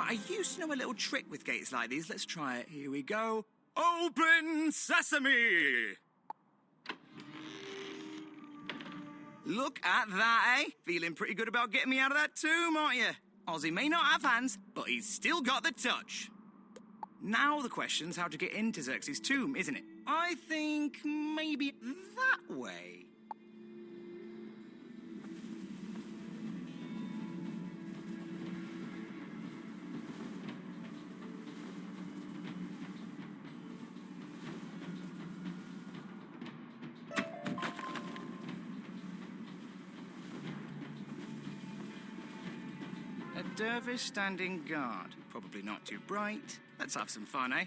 I used to know a little trick with gates like these. Let's try it. Here we go. Open sesame! Look at that, eh? Feeling pretty good about getting me out of that tomb, aren't you? Ozzy may not have hands, but he's still got the touch. Now the question's how to get into Xerxes' tomb, isn't it? I think maybe that way. A dervish standing guard. Probably not too bright. Let's have some fun, eh?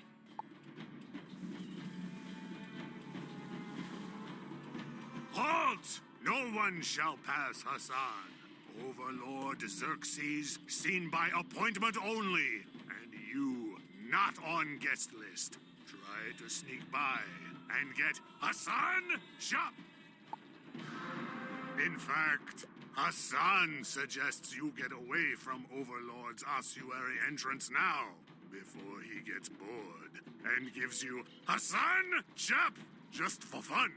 Halt! No one shall pass Hassan. Overlord Xerxes, seen by appointment only. And you, not on guest list. Try to sneak by and get Hassan shop. In fact, Hassan suggests you get away from Overlord's ossuary entrance now, before he gets bored, and gives you Hassan Chap, just for fun.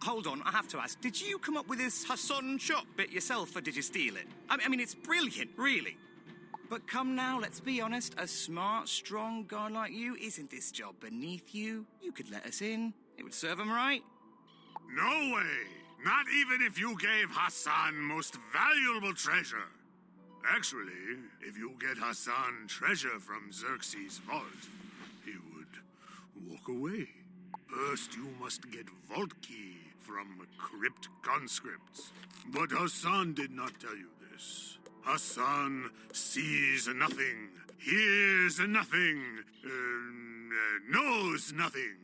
Hold on, I have to ask, did you come up with this Hassan Chop bit yourself, or did you steal it? I mean, it's brilliant, really. But come now, let's be honest, a smart, strong guy like you, isn't this job beneath you? You could let us in. It would serve him right. No way! Not even if you gave Hassan most valuable treasure. Actually, if you get Hassan treasure from Xerxes' vault, he would walk away. First, you must get vault key from crypt conscripts. But Hassan did not tell you this. Hassan sees nothing, hears nothing, knows nothing.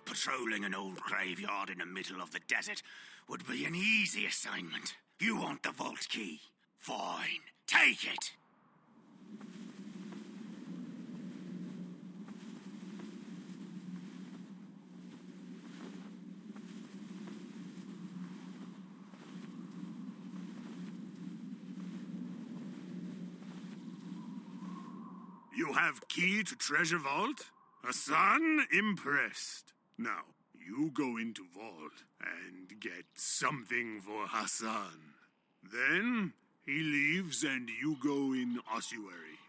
Patrolling an old graveyard in the middle of the desert would be an easy assignment. You want the vault key? Fine, take it! You have key to treasure vault? Hassan impressed. Now, you go into vault and get something for Hassan. Then, he leaves and you go in ossuary.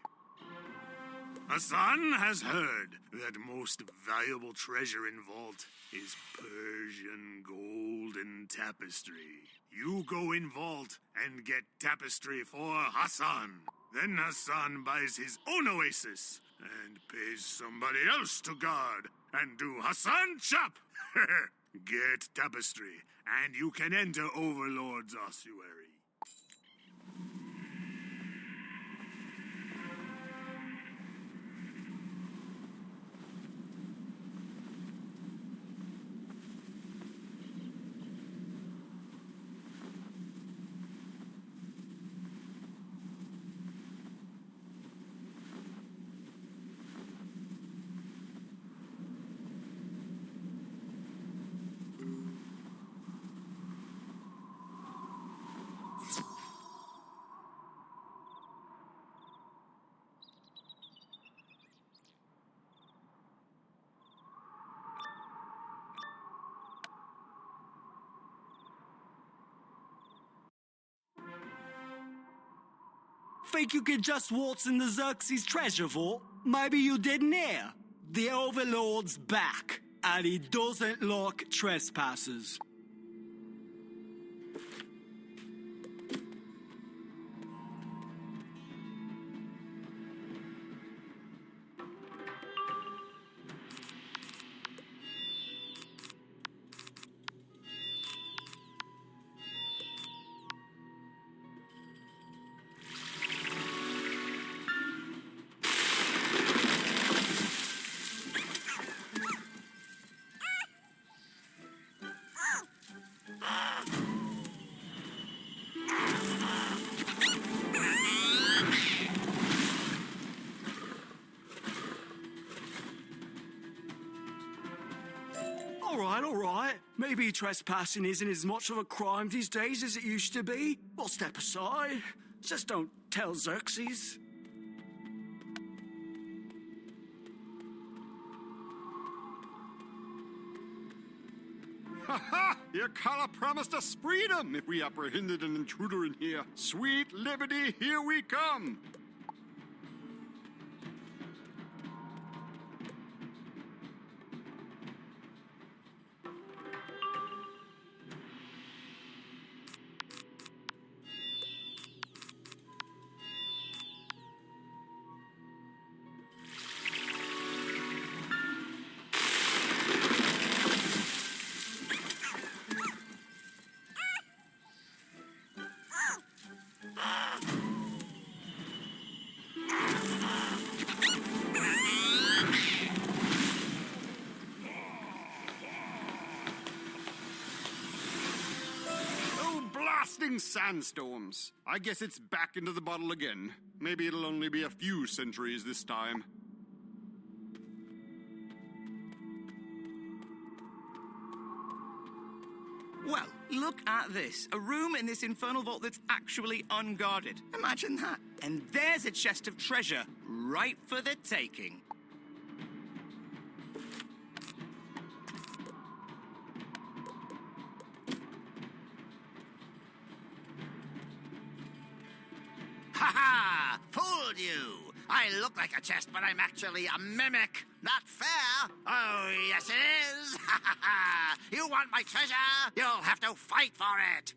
Hassan has heard that most valuable treasure in vault is Persian gold and tapestry. You go in vault and get tapestry for Hassan. Then Hassan buys his own oasis and pays somebody else to guard and do Hassan chop. Get tapestry, and you can enter Overlord's ossuary. Think you can just waltz in the Xerxes treasure vault? Maybe you didn't hear. The Overlord's back, and he doesn't like trespassers. All right. Maybe trespassing isn't as much of a crime these days as it used to be. We'll step aside. Just don't tell Xerxes. Ha ha! Your collar promised us freedom if we apprehended an intruder in here. Sweet liberty, here we come! Sandstorms. I guess it's back into the bottle again. Maybe it'll only be a few centuries this time. Well, look at this. A room in this infernal vault that's actually unguarded. Imagine that. And there's a chest of treasure right for the taking. Ha! Fooled you! I look like a chest, but I'm actually a mimic. Not fair. Oh, yes it is. Ha ha ha! You want my treasure? You'll have to fight for it.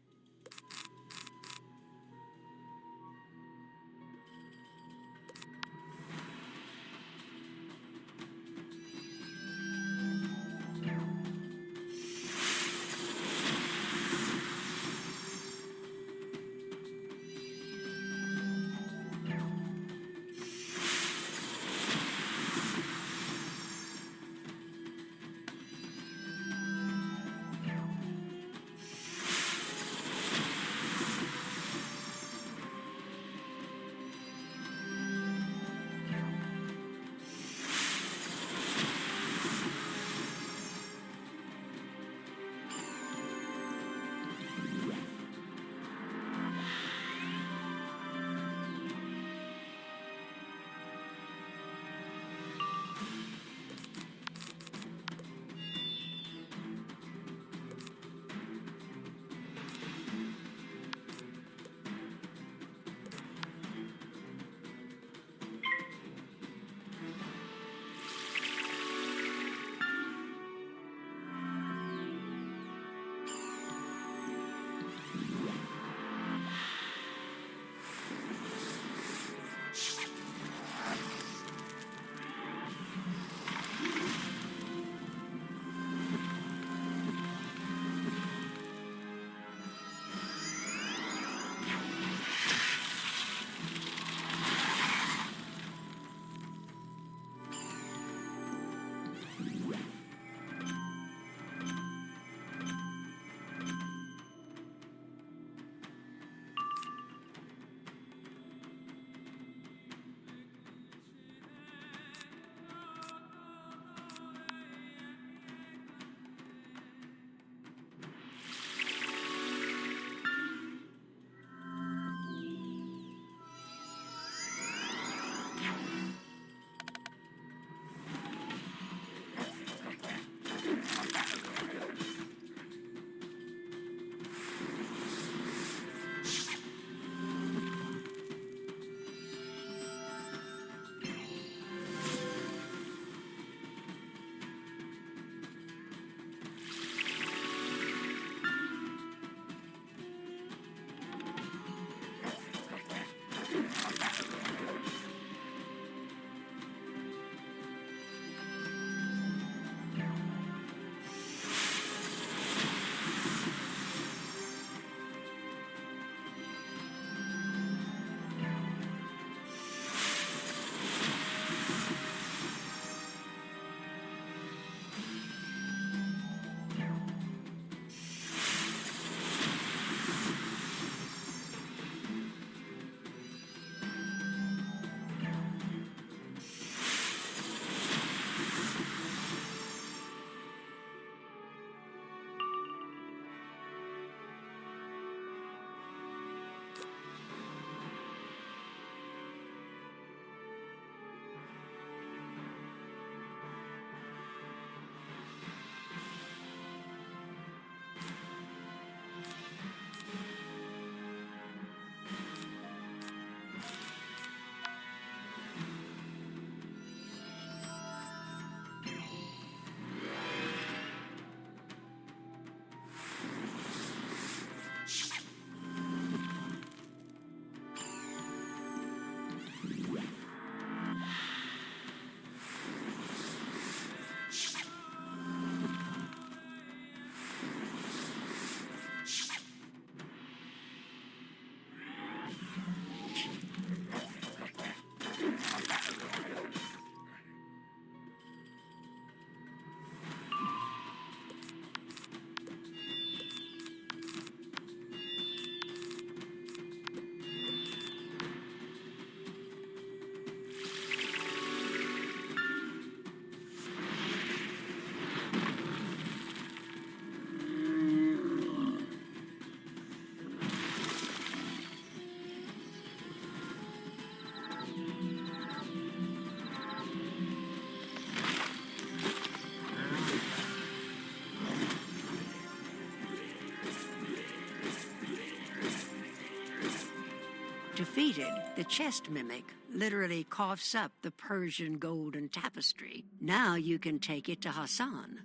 defeated, the chest mimic literally coughs up the Persian golden tapestry. Now you can take it to Hassan.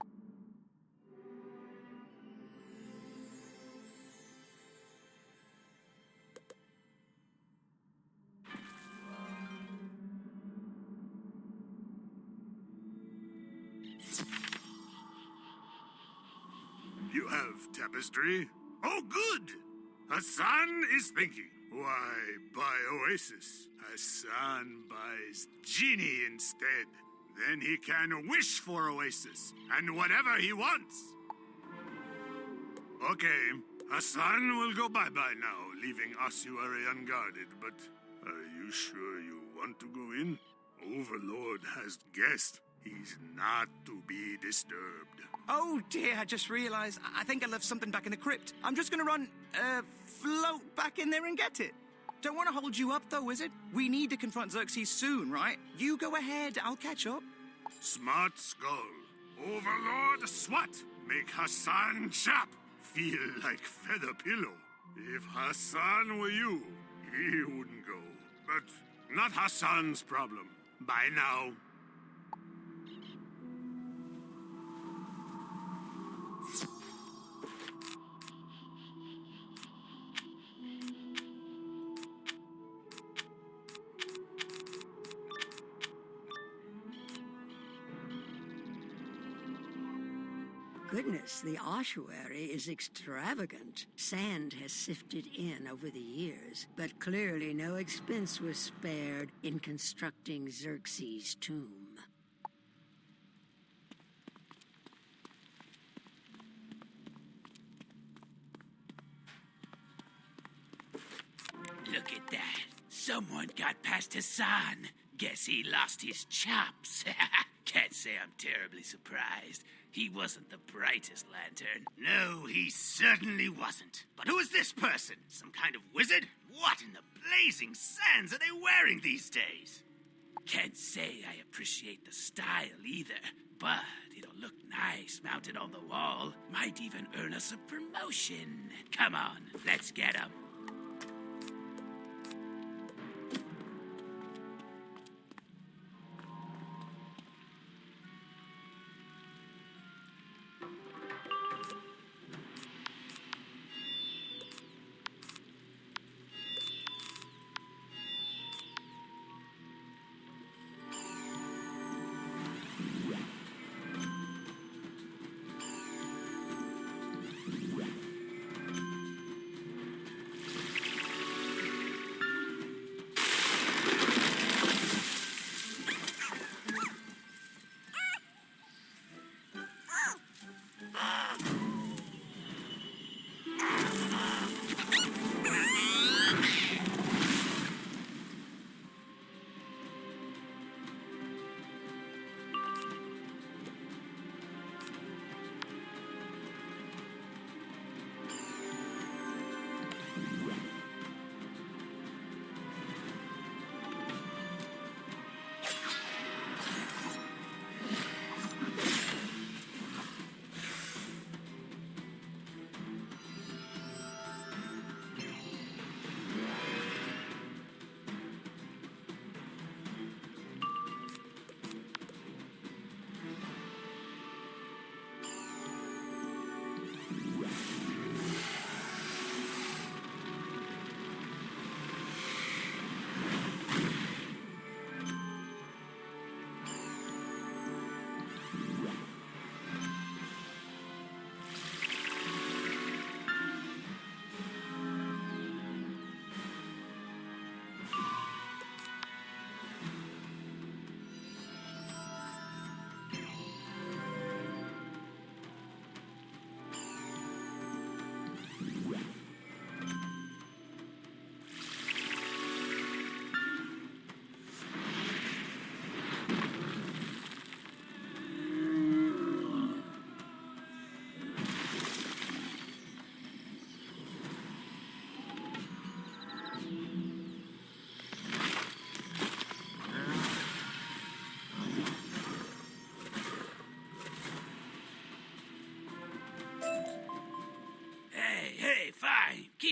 You have tapestry? Oh, good! Hassan is thinking. Why buy Oasis? Hassan buys Genie instead. Then he can wish for Oasis, and whatever he wants. Okay, Hassan will go bye-bye now, leaving ossuary unguarded, but are you sure you want to go in? Overlord has guessed. He's not to be disturbed. Oh dear, I just realized. I think I left something back in the crypt. I'm just gonna float back in there and get it. Don't want to hold you up though, Wizard. We need to confront Xerxes soon, right? You go ahead, I'll catch up. Smart skull. Overlord SWAT. Make Hassan chop. Feel like feather pillow. If Hassan were you, he wouldn't go. But not Hassan's problem. Bye now. Goodness, the ossuary is extravagant. Sand has sifted in over the years, but clearly no expense was spared in constructing Xerxes' tomb. Look at that. Someone got past Hassan. Guess he lost his chops. Can't say I'm terribly surprised. He wasn't the brightest lantern. No, he certainly wasn't. But who is this person? Some kind of wizard? What in the blazing sands are they wearing these days? Can't say I appreciate the style either, but it'll look nice mounted on the wall. Might even earn us a promotion. Come on, let's get him.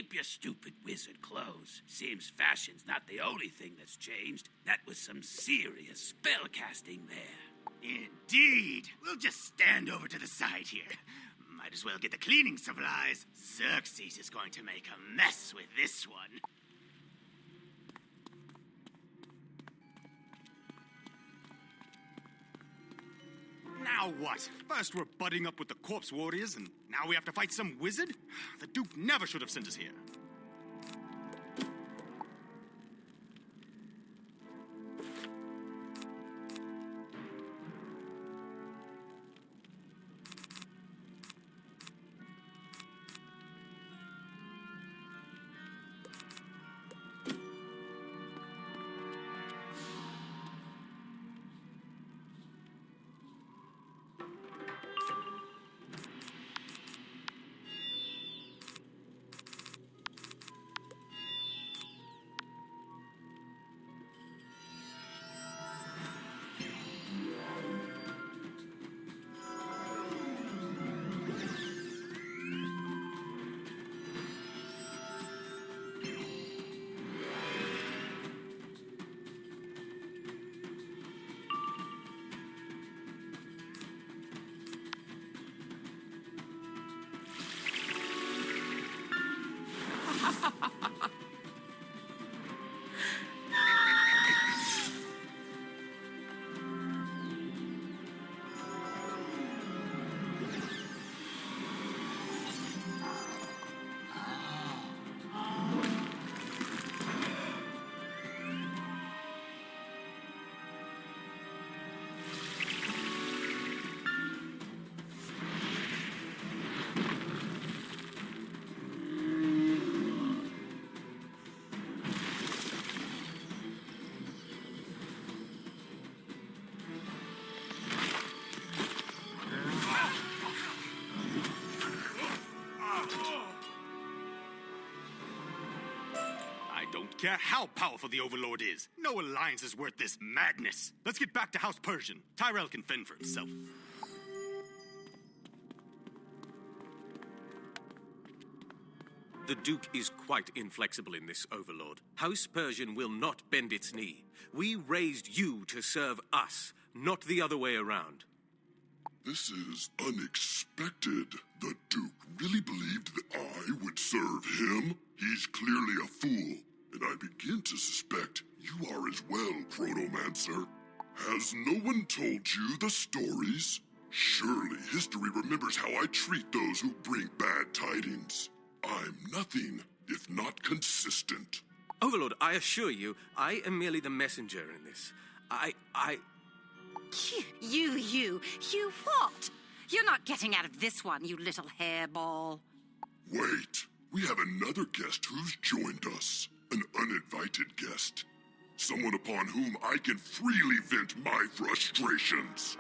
keep your stupid wizard clothes. Seems fashion's not the only thing that's changed. That was some serious spellcasting there. Indeed. We'll just stand over to the side here. Might as well get the cleaning supplies. Xerxes is going to make a mess with this one. Now what? First we're butting up with the corpse warriors, and now we have to fight some wizard? The Duke never should have sent us here. Don't care how powerful the Overlord is. No alliance is worth this madness. Let's get back to House Persian. Tyrell can fend for himself. The Duke is quite inflexible in this, Overlord. House Persian will not bend its knee. We raised you to serve us, not the other way around. This is unexpected. The Duke really believed that I would serve him? He's clearly a fool, and I begin to suspect you are as well, Chronomancer. Has no one told you the stories? Surely history remembers how I treat those who bring bad tidings. I'm nothing if not consistent. Overlord, I assure you, I am merely the messenger in this. You what? You're not getting out of this one, you little hairball. Wait, we have another guest who's joined us. An uninvited guest. Someone upon whom I can freely vent my frustrations.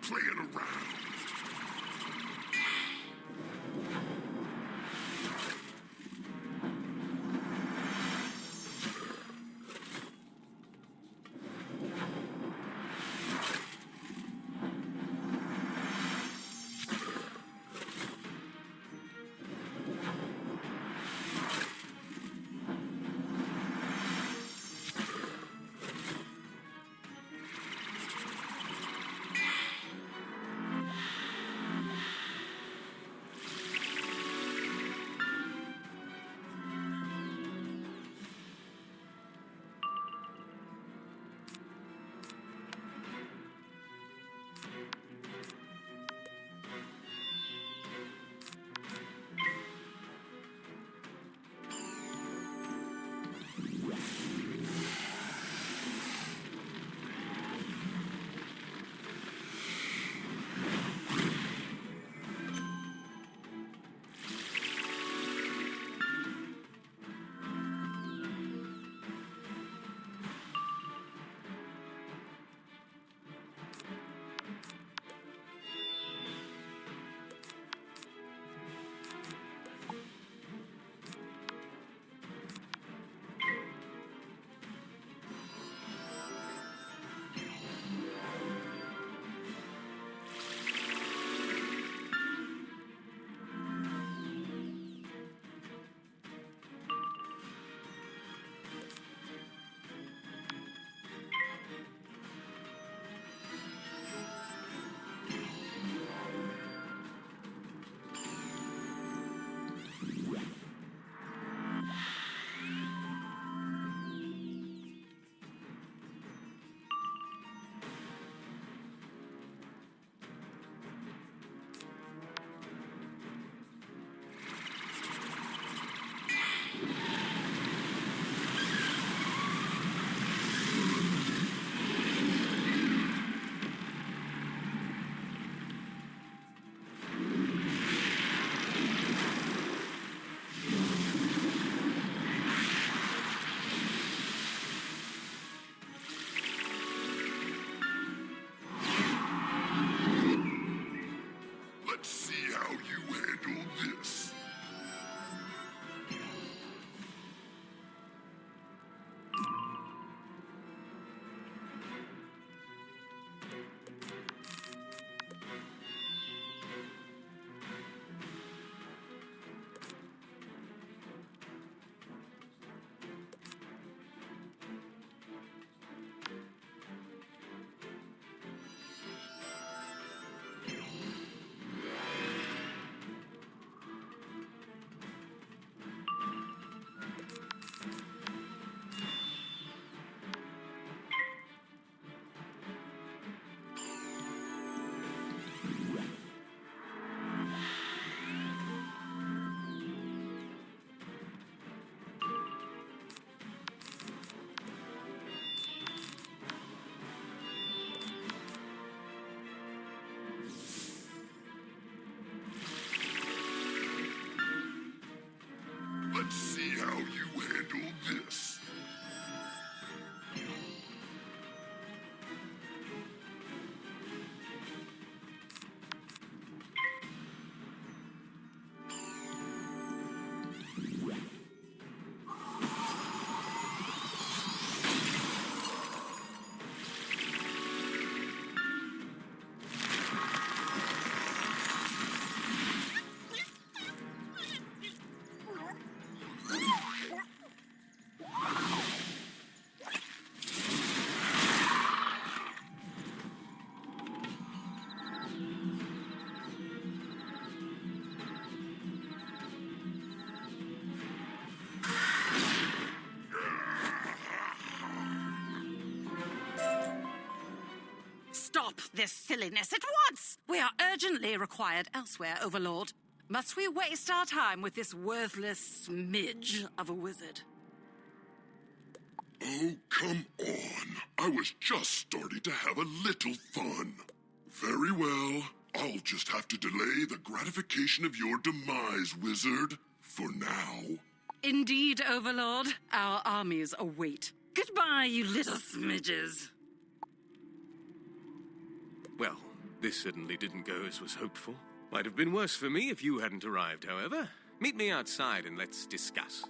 playing around. Let's see how you handle this. Stop this silliness at once! We are urgently required elsewhere, Overlord. Must we waste our time with this worthless smidge of a wizard? Oh, come on. I was just starting to have a little fun. Very well. I'll just have to delay the gratification of your demise, wizard. For now. Indeed, Overlord. Our armies await. Goodbye, you little smidges. Well, This certainly didn't go as was hoped for. Might have been worse for me if you hadn't arrived, however. Meet me outside and let's discuss.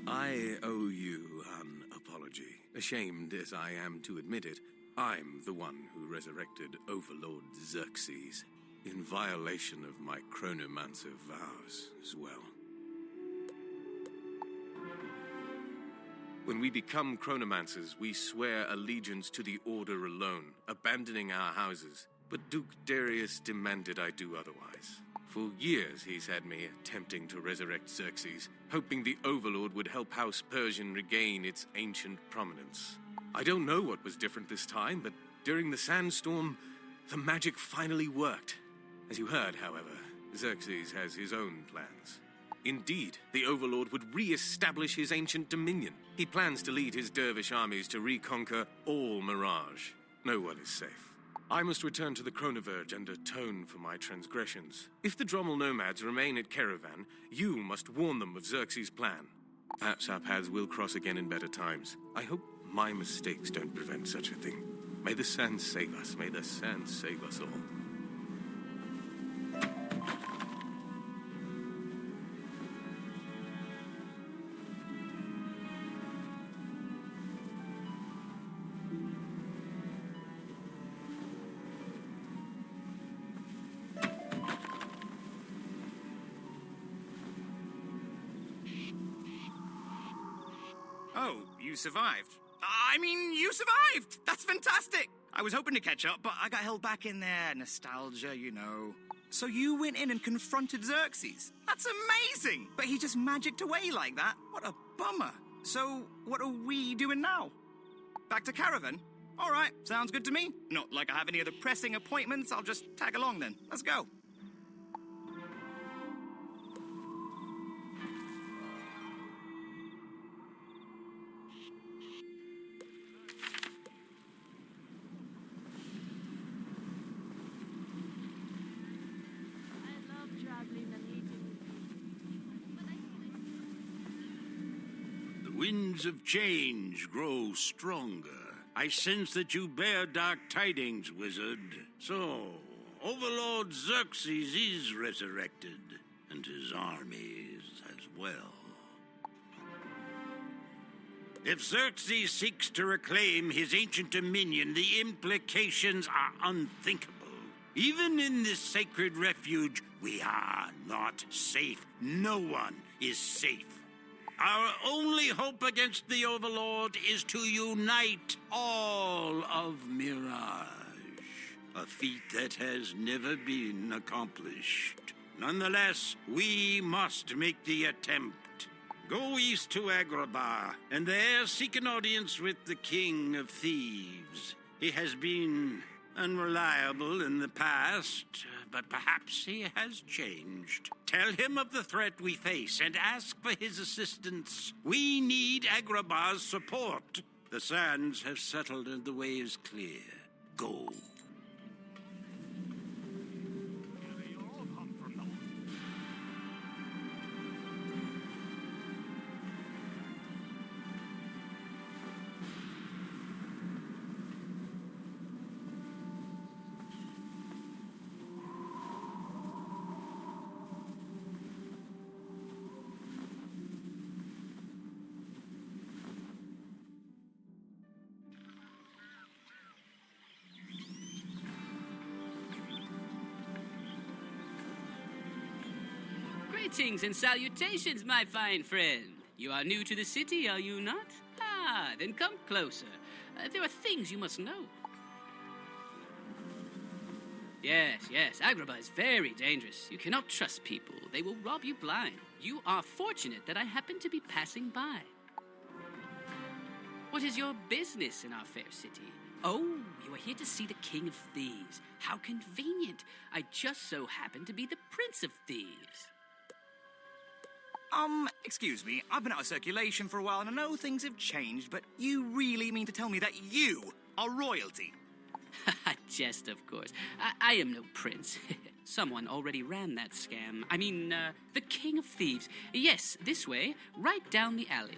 I owe you an apology. Ashamed as I am to admit it, I'm the one who resurrected Overlord Xerxes, in violation of my chronomancer vows as well. When we become chronomancers, we swear allegiance to the Order alone, abandoning our houses. But Duke Darius demanded I do otherwise. For years he's had me attempting to resurrect Xerxes, hoping the Overlord would help House Persian regain its ancient prominence. I don't know what was different this time, but during the sandstorm, the magic finally worked. As you heard, however, Xerxes has his own plans. Indeed, the Overlord would re-establish his ancient dominion. He plans to lead his dervish armies to reconquer all Mirage. No one is safe. I must return to the Chronoverge and atone for my transgressions. If the Drommel nomads remain at Caravan, you must warn them of Xerxes' plan. Perhaps our paths will cross again in better times. I hope my mistakes don't prevent such a thing. May the sands save us. May the sands save us all. Oh, you survived. You survived! That's fantastic! I was hoping to catch up, but I got held back in there. Nostalgia, you know. So you went in and confronted Xerxes? That's amazing! But he just magicked away like that? What a bummer. So, what are we doing now? Back to Caravan? All right, sounds good to me. Not like I have any other pressing appointments. I'll just tag along then. Let's go. Winds of change grow stronger. I sense that you bear dark tidings, wizard. So, Overlord Xerxes is resurrected, and his armies as well. If Xerxes seeks to reclaim his ancient dominion, the implications are unthinkable. Even in this sacred refuge, we are not safe. No one is safe. Our only hope against the Overlord is to unite all of Mirage. A feat that has never been accomplished. Nonetheless, we must make the attempt. Go east to Agrabah, and there seek an audience with the King of Thieves. He has been unreliable in the past, but perhaps he has changed. Tell him of the threat we face and ask for his assistance. We need Agrabah's support. The sands have settled and the way is clear. go. Greetings and salutations, my fine friend. You are new to the city, are you not? Ah, then come closer. There are things you must know. Yes, Agrabah is very dangerous. You cannot trust people. They will rob you blind. You are fortunate that I happen to be passing by. What is your business in our fair city? Oh, you are here to see the King of Thieves. How convenient. I just so happen to be the Prince of Thieves. Excuse me, I've been out of circulation for a while and I know things have changed, but you really mean to tell me that you are royalty? Jest, of course. I am no prince. Someone already ran that scam. I mean, the King of Thieves. Yes, this way, right down the alley.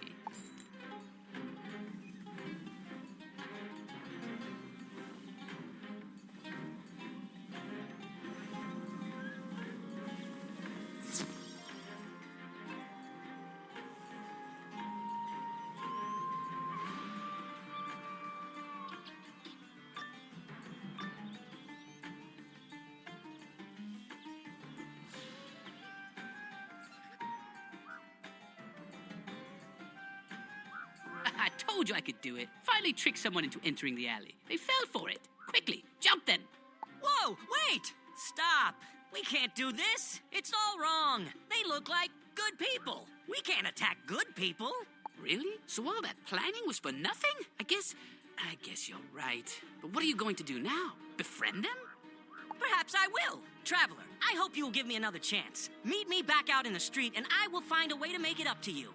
I told you I could do it. Finally tricked someone into entering the alley. They fell for it. Quickly, jump then. Whoa, wait! Stop! We can't do this. It's all wrong. They look like good people. We can't attack good people. Really? So all that planning was for nothing? I guess you're right. But what are you going to do now? Befriend them? Perhaps I will. Traveler, I hope you will give me another chance. Meet me back out in the street and I will find a way to make it up to you.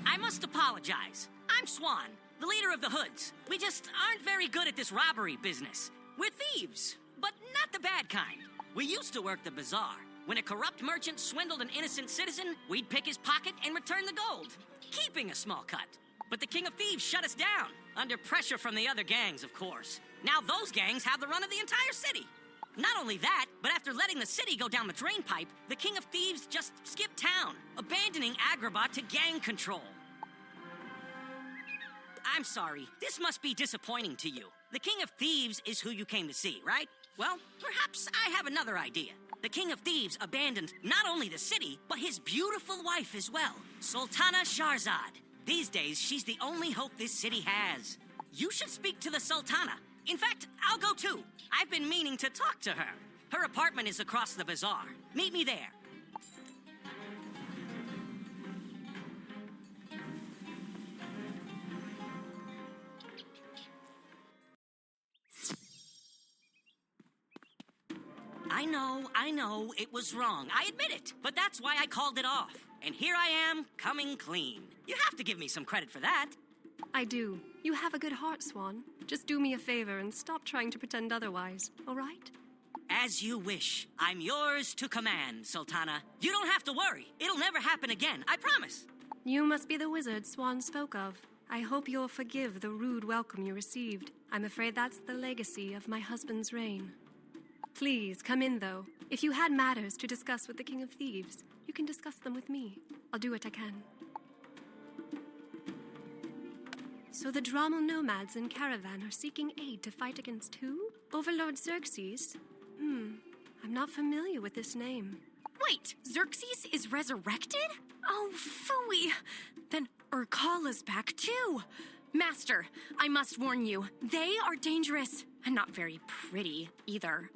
I must apologize. I'm Swan, the leader of the Hoods. We just aren't very good at this robbery business. We're thieves, but not the bad kind. We used to work the bazaar. When a corrupt merchant swindled an innocent citizen, we'd pick his pocket and return the gold, keeping a small cut. But the King of Thieves shut us down, under pressure from the other gangs, of course. Now those gangs have the run of the entire city. Not only that, but after letting the city go down the drain pipe, the King of Thieves just skipped town, abandoning Agrabah to gang control. I'm sorry, this must be disappointing to you. The King of Thieves is who you came to see, right? Well, perhaps I have another idea. The King of Thieves abandoned not only the city, but his beautiful wife as well, Sultana Shahrazad. These days, she's the only hope this city has. You should speak to the Sultana. In fact, I'll go too. I've been meaning to talk to her. Her apartment is across the bazaar. Meet me there. I know, it was wrong. I admit it. But that's why I called it off. And here I am, coming clean. You have to give me some credit for that. I do. You have a good heart, Swan. Just do me a favor and stop trying to pretend otherwise, all right? As you wish. I'm yours to command, Sultana. You don't have to worry. It'll never happen again, I promise. You must be the wizard Swan spoke of. I hope you'll forgive the rude welcome you received. I'm afraid that's the legacy of my husband's reign. Please, come in, though. If you had matters to discuss with the King of Thieves, you can discuss them with me. I'll do what I can. So the Drommel nomads in Caravan are seeking aid to fight against who? Overlord Xerxes? I'm not familiar with this name. Wait, Xerxes is resurrected? Oh, phooey. Then Urkala's back too. Master, I must warn you, they are dangerous and not very pretty either.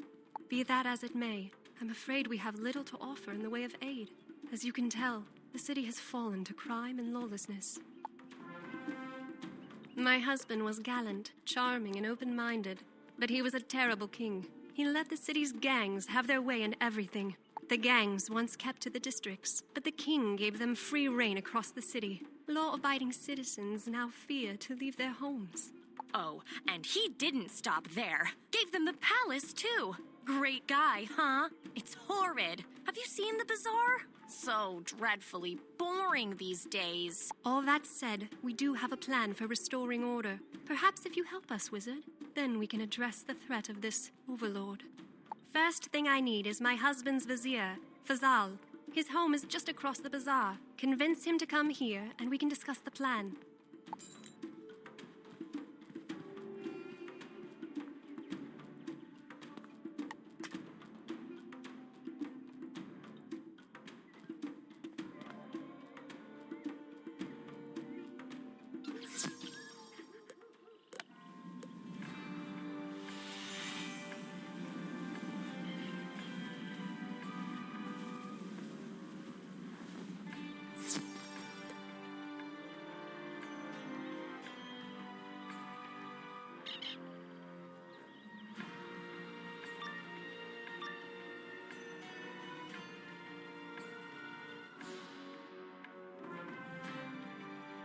Be that as it may, I'm afraid we have little to offer in the way of aid. As you can tell, the city has fallen to crime and lawlessness. My husband was gallant, charming, and open-minded, but he was a terrible king. He let the city's gangs have their way in everything. The gangs once kept to the districts, but the king gave them free reign across the city. Law-abiding citizens now fear to leave their homes. Oh, and he didn't stop there. Gave them the palace, too. Great guy, huh? It's horrid. Have you seen the bazaar? So dreadfully boring these days. All that said, we do have a plan for restoring order. Perhaps if you help us, Wizard, then we can address the threat of this overlord. First thing I need is my husband's vizier, Fazal. His home is just across the bazaar. Convince him to come here, and we can discuss the plan.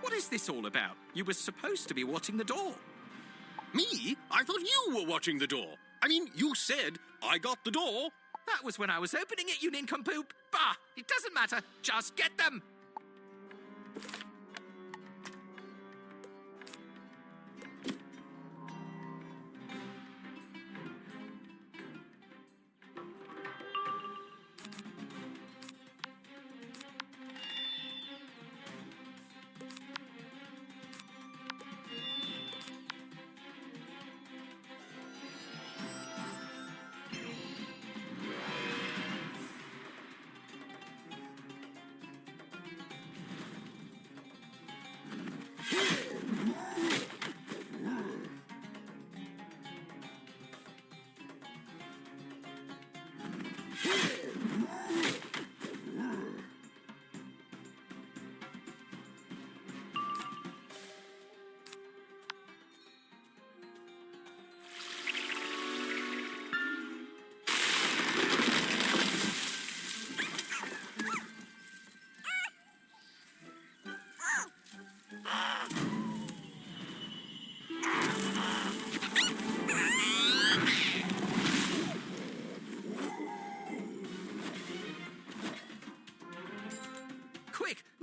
What is this all about? You were supposed to be watching the door. Me? I thought you were watching the door. I mean, you said I got the door. That was when I was opening it, you nincompoop. Bah! It doesn't matter. Just get them.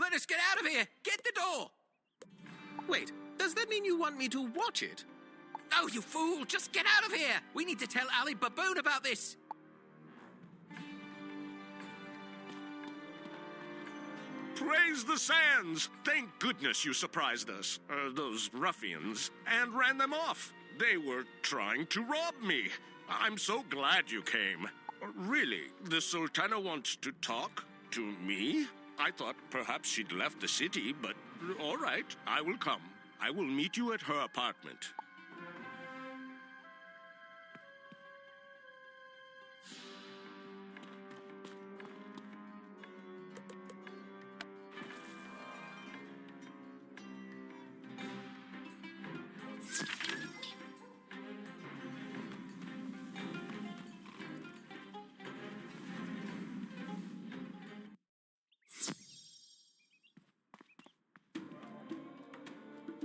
Let us get out of here! Get the door! Wait, does that mean you want me to watch it? Oh, you fool! Just get out of here! We need to tell Ali Baboon about this! Praise the sands! Thank goodness you surprised us, those ruffians, and ran them off. They were trying to rob me. I'm so glad you came. Really, the Sultana wants to talk to me? I thought perhaps she'd left the city, but all right, I will come. I will meet you at her apartment.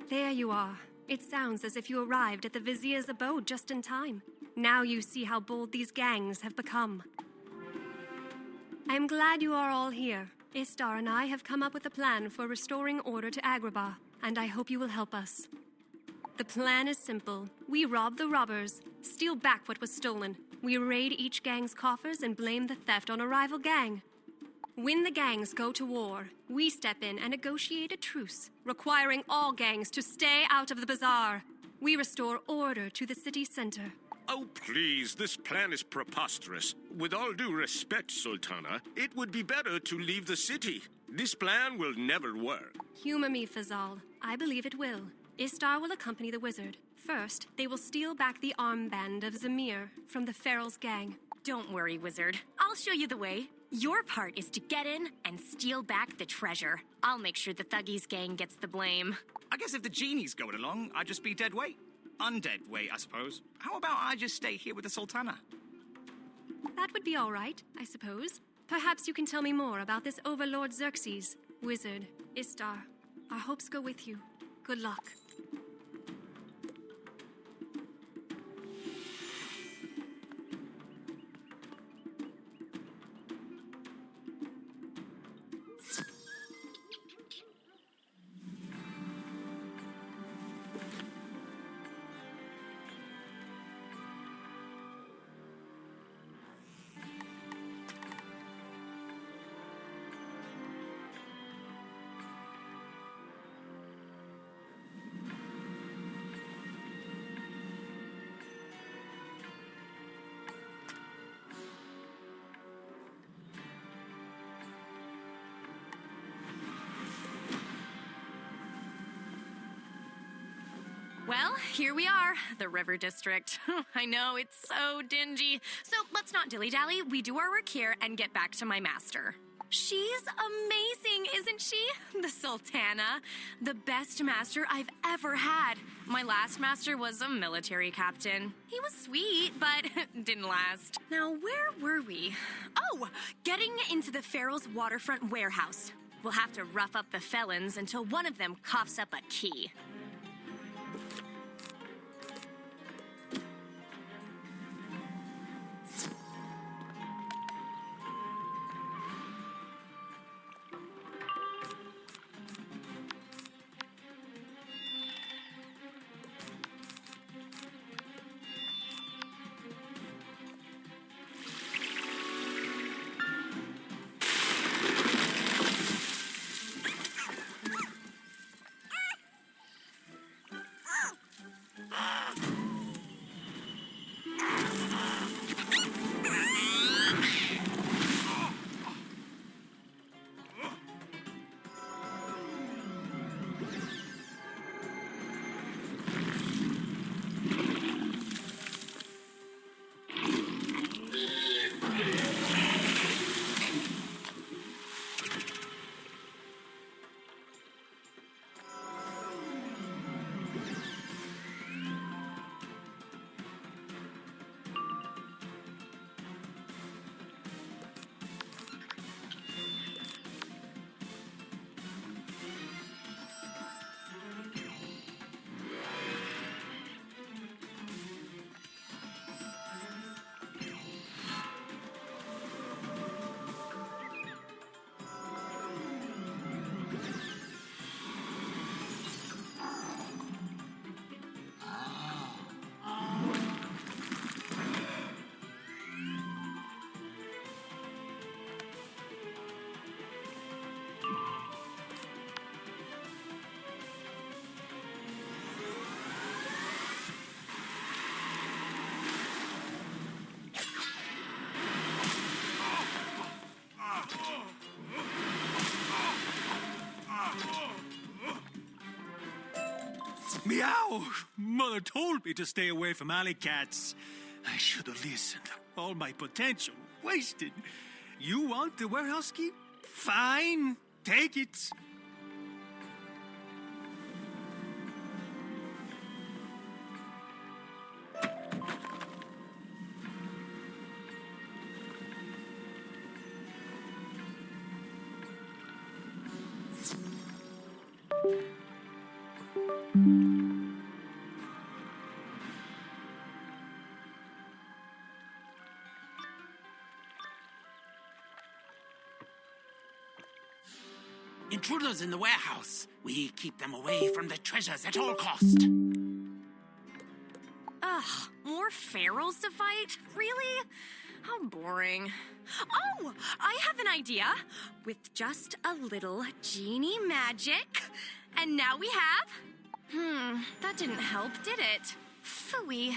There you are. It sounds as if you arrived at the Vizier's abode just in time. Now you see how bold these gangs have become. I am glad you are all here. Istar and I have come up with a plan for restoring order to Agrabah, and I hope you will help us. The plan is simple. We rob the robbers, steal back what was stolen. We raid each gang's coffers and blame the theft on a rival gang. When the gangs go to war, we step in and negotiate a truce, requiring all gangs to stay out of the bazaar. We restore order to the city center. Oh, please, this plan is preposterous. With all due respect, Sultana, it would be better to leave the city. This plan will never work. Humor me, Fazal. I believe it will. Istar will accompany the wizard. First, they will steal back the armband of Zamir from the Feral's gang. Don't worry, Wizard. I'll show you the way. Your part is to get in and steal back the treasure. I'll make sure the Thuggies gang gets the blame. I guess if the genie's going along, I'd just be dead weight. Undead weight, I suppose. How about I just stay here with the Sultana? That would be all right, I suppose. Perhaps you can tell me more about this Overlord Xerxes, Wizard, Istar. Our hopes go with you. Good luck. Well, here we are, the River District. I know, it's so dingy. So let's not dilly-dally. We do our work here and get back to my master. She's amazing, isn't she? The Sultana. The best master I've ever had. My last master was a military captain. He was sweet, but didn't last. Now, where were we? Oh, getting into the Pharaoh's waterfront warehouse. We'll have to rough up the felons until one of them coughs up a key. Meow! Mother told me to stay away from alley cats. I should have listened. All my potential wasted. You want the warehouse key? Fine. Take it. Intruders in the warehouse. We keep them away from the treasures at all cost. Ugh, more pharaohs to fight? Really? How boring. Oh, I have an idea. With just a little genie magic. And now we have... that didn't help, did it? Phooey.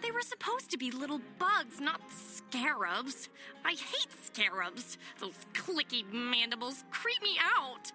They were supposed to be little bugs, not scarabs. I hate scarabs. Those clicky mandibles creep me out.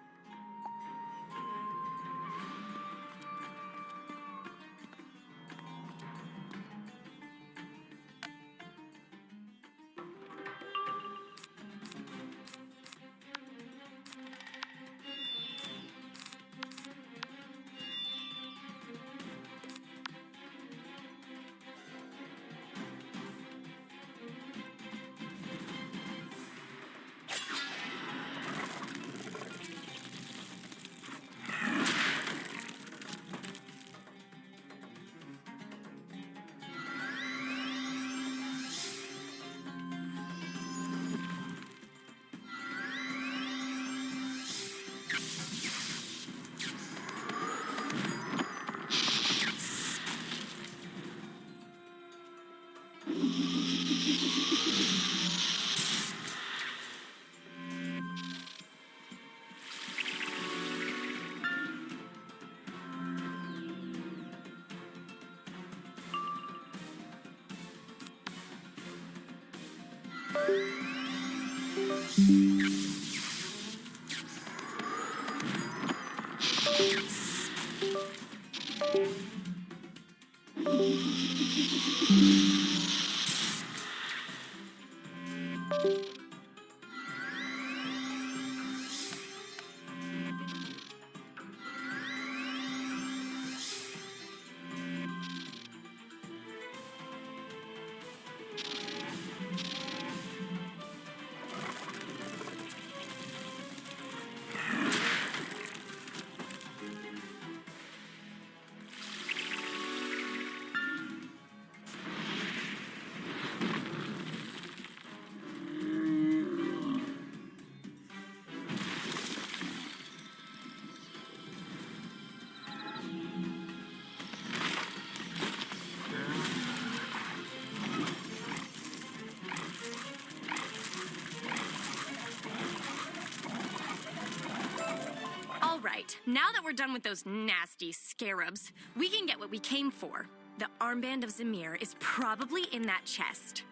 All right, now that we're done with those nasty scarabs, we can get what we came for. The armband of Zamir is probably in that chest.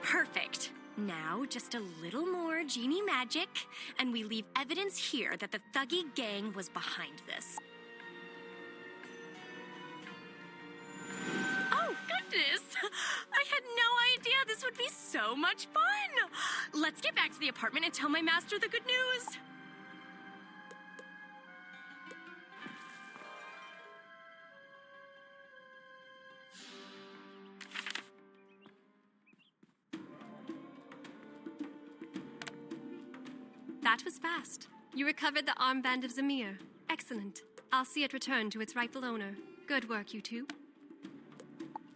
Perfect. Now, just a little more genie magic, and we leave evidence here that the Thuggy gang was behind this. Oh, goodness! I had no idea this would be so much fun! Let's get back to the apartment and tell my master the good news! That was fast. You recovered the armband of Zamir. Excellent. I'll see it return to its rightful owner. Good work, you two.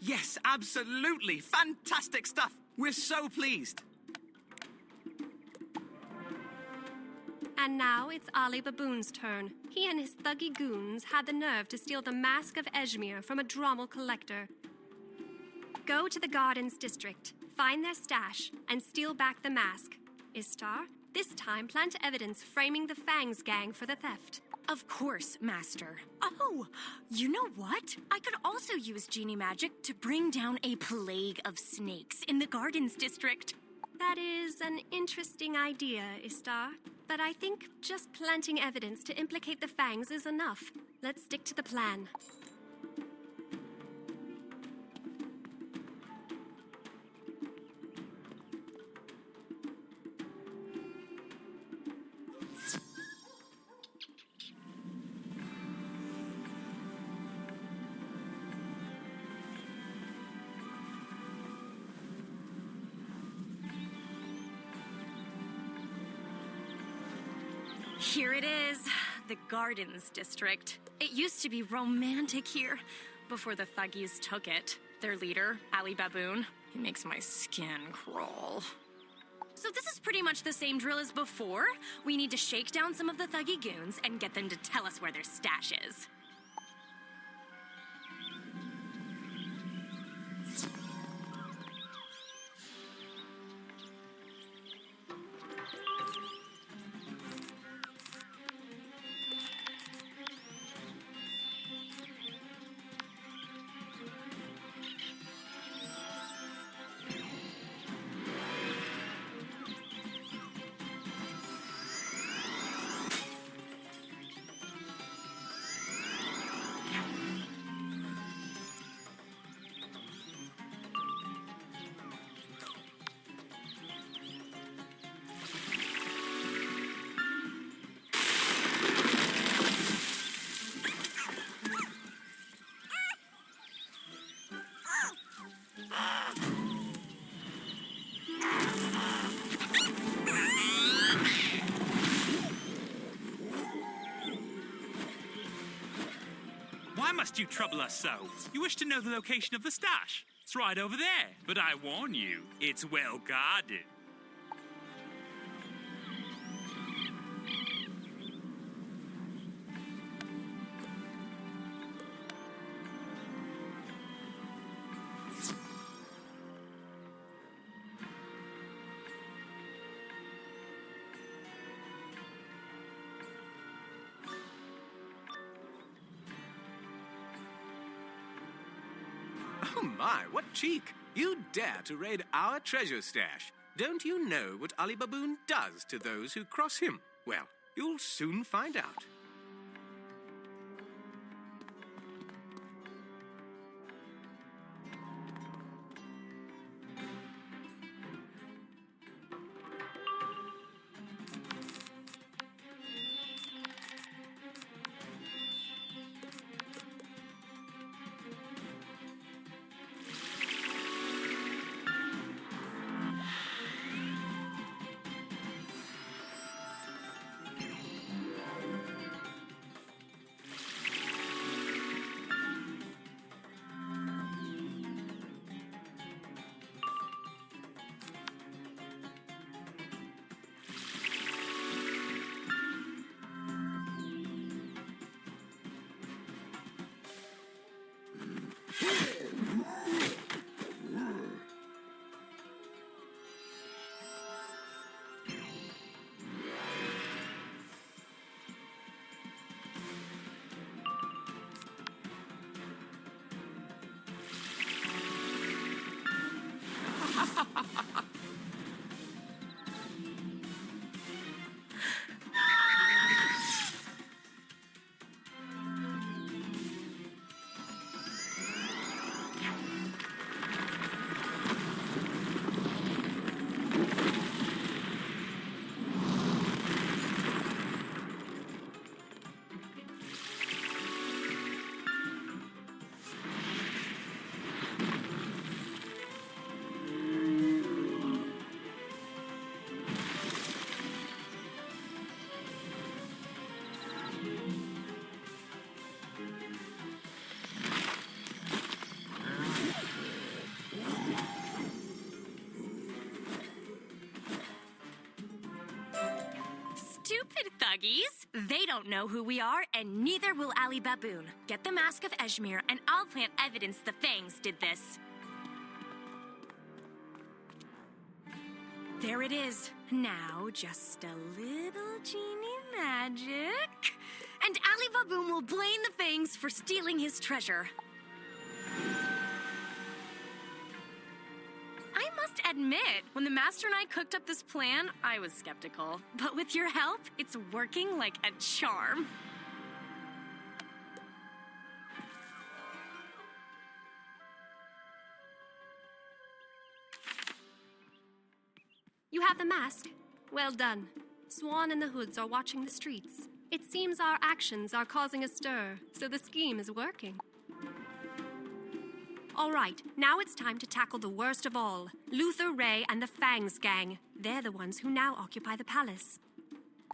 Yes, absolutely. Fantastic stuff. We're so pleased. And now it's Ali Baboon's turn. He and his thuggy goons had the nerve to steal the Mask of Ejmir from a Drommel collector. Go to the Gardens District, find their stash, and steal back the mask. Istar, this time plant evidence framing the Fangs gang for the theft. Of course, Master. Oh, you know what? I could also use genie magic to bring down a plague of snakes in the Gardens District. That is an interesting idea, Istar. But I think just planting evidence to implicate the Fangs is enough. Let's stick to the plan. Here it is, the Gardens District. It used to be romantic here before the Thuggies took it. Their leader, Ali Baboon, he makes my skin crawl. So this is pretty much the same drill as before. We need to shake down some of the Thuggy goons and get them to tell us where their stash is. Why must you trouble us so? You wish to know the location of the stash? It's right over there. But I warn you, it's well guarded. My, what cheek! You dare to raid our treasure stash. Don't you know what Ali Baboon does to those who cross him? Well, you'll soon find out. Stupid thuggies! They don't know who we are, and neither will Ali Baboon. Get the Mask of Eshmir, and I'll plant evidence the Fangs did this. There it is. Now, just a little genie magic. And Ali Baboon will blame the Fangs for stealing his treasure. I must admit, when the Master and I cooked up this plan, I was skeptical. But with your help, it's working like a charm. You have the mask? Well done. Swan and the Hoods are watching the streets. It seems our actions are causing a stir, so the scheme is working. All right, now it's time to tackle the worst of all. Luther, Ray, and the Fangs gang. They're the ones who now occupy the palace.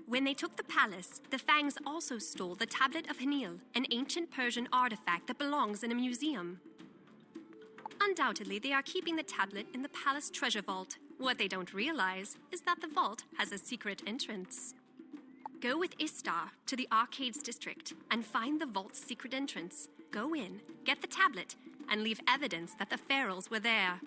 When they took the palace, the Fangs also stole the Tablet of Hanil, an ancient Persian artifact that belongs in a museum. Undoubtedly, they are keeping the tablet in the palace treasure vault. What they don't realize is that the vault has a secret entrance. Go with Istar to the Arcades district and find the vault's secret entrance. Go in, get the tablet, and leave evidence that the Ferals were there.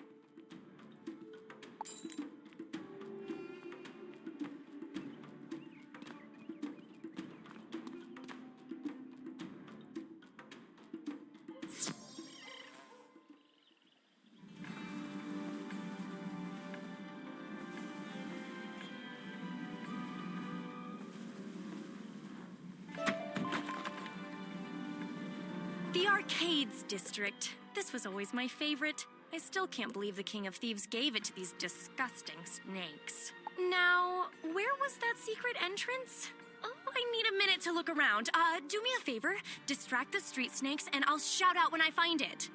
The Arcades district. This was always my favorite. I still can't believe the King of Thieves gave it to these disgusting snakes. Now, where was that secret entrance? Oh, I need a minute to look around. Do me a favor, distract the street snakes, and I'll shout out when I find it.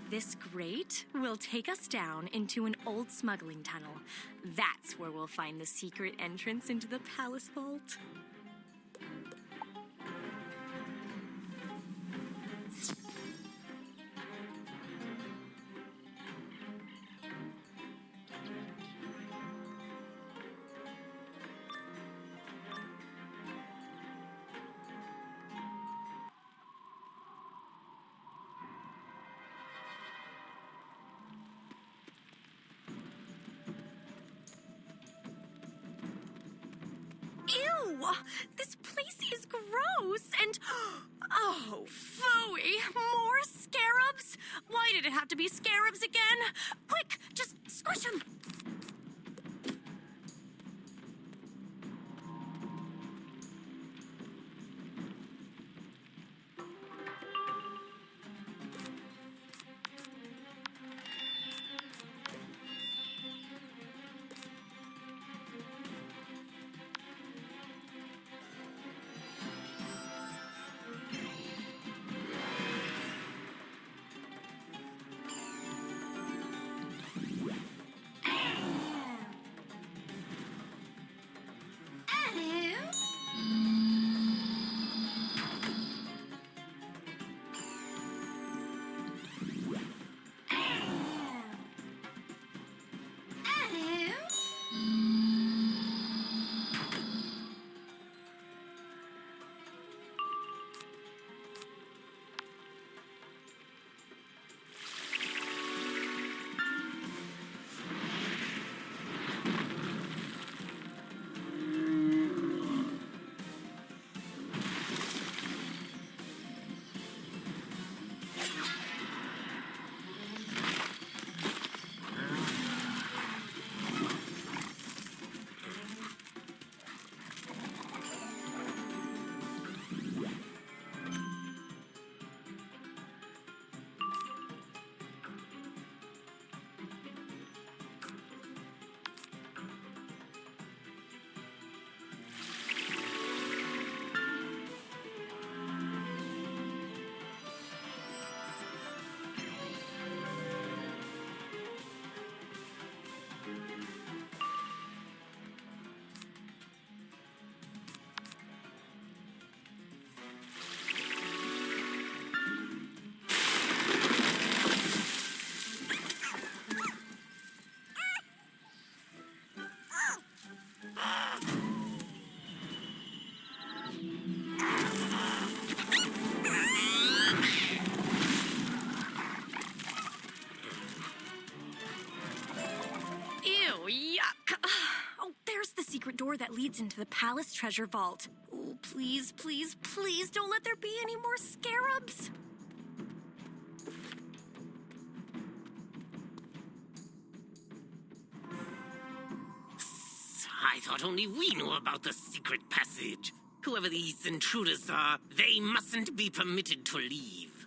This grate will take us down into an old smuggling tunnel. That's where we'll find the secret entrance into the palace vault. Ew! This place is gross and... Oh, phooey! More scarabs? Why did it have to be scarabs again? Quick, just squish them! Door that leads into the palace treasure vault. Oh, please, please, please don't let there be any more scarabs. I thought only we knew about the secret passage. Whoever these intruders are, they mustn't be permitted to leave.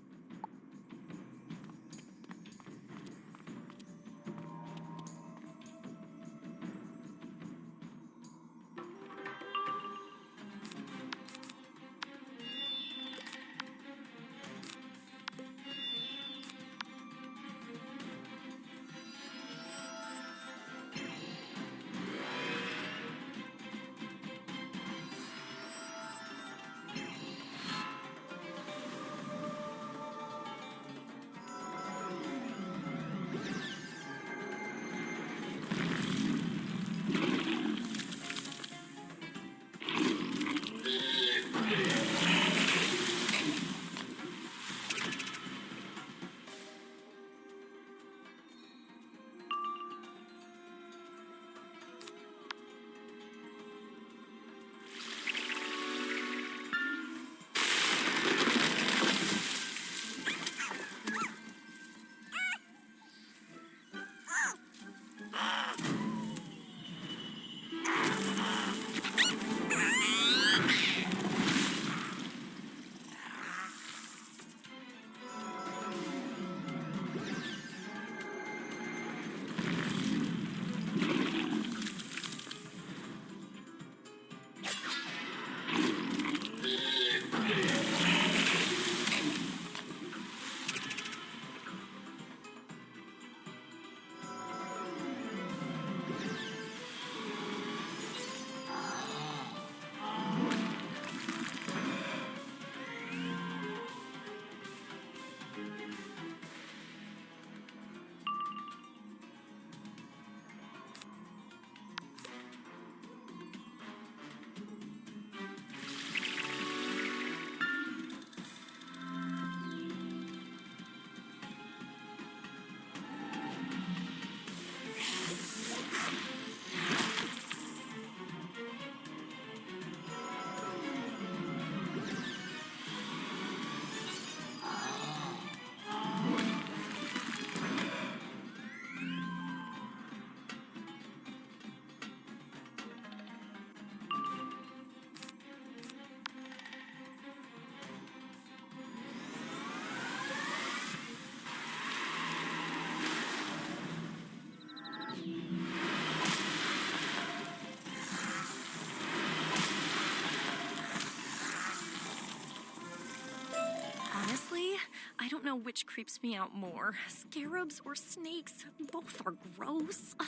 Honestly, I don't know which creeps me out more. Scarabs or snakes. Both are gross. Ugh.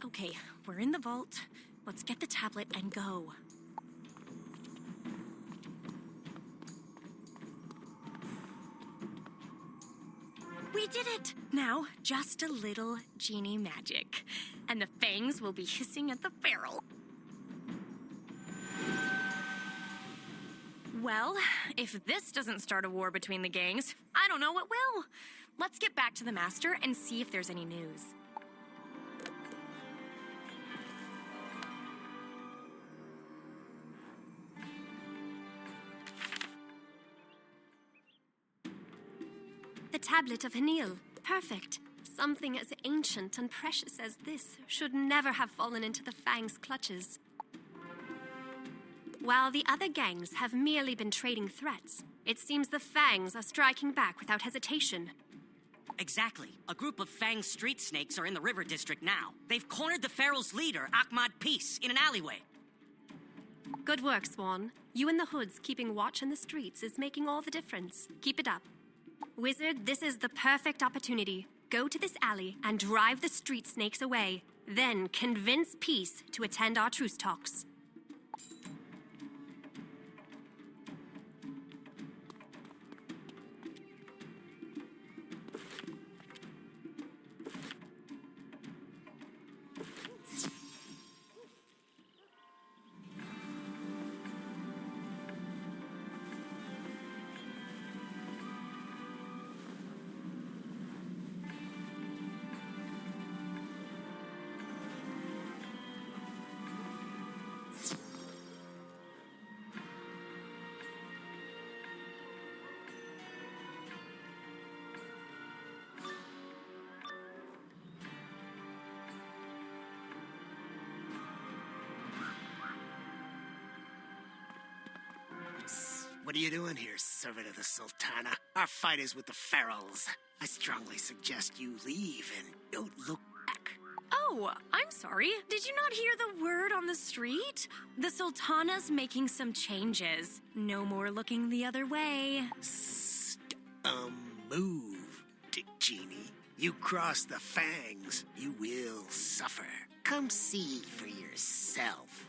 Okay, we're in the vault. Let's get the tablet and go. We did it! Now, just a little genie magic. And the fangs will be hissing at the feral. Well, if this doesn't start a war between the gangs, I don't know what will. Let's get back to the master and see if there's any news. The tablet of Hanil. Perfect. Something as ancient and precious as this should never have fallen into the Fang's clutches. While the other gangs have merely been trading threats, it seems the Fangs are striking back without hesitation. Exactly. A group of Fang street snakes are in the river district now. They've cornered the Feral's leader, Ahmad Peace, in an alleyway. Good work, Swan. You and the Hoods keeping watch in the streets is making all the difference. Keep it up. Wizard, this is the perfect opportunity. Go to this alley and drive the street snakes away. Then convince Peace to attend our truce talks. What are you doing here, servant of the Sultana? Our fight is with the Ferals. I strongly suggest you leave and don't look back. Oh, I'm sorry. Did you not hear the word on the street? The Sultana's making some changes. No more looking the other way. Move, Dick Genie. You cross the Fangs, you will suffer. Come see for yourself.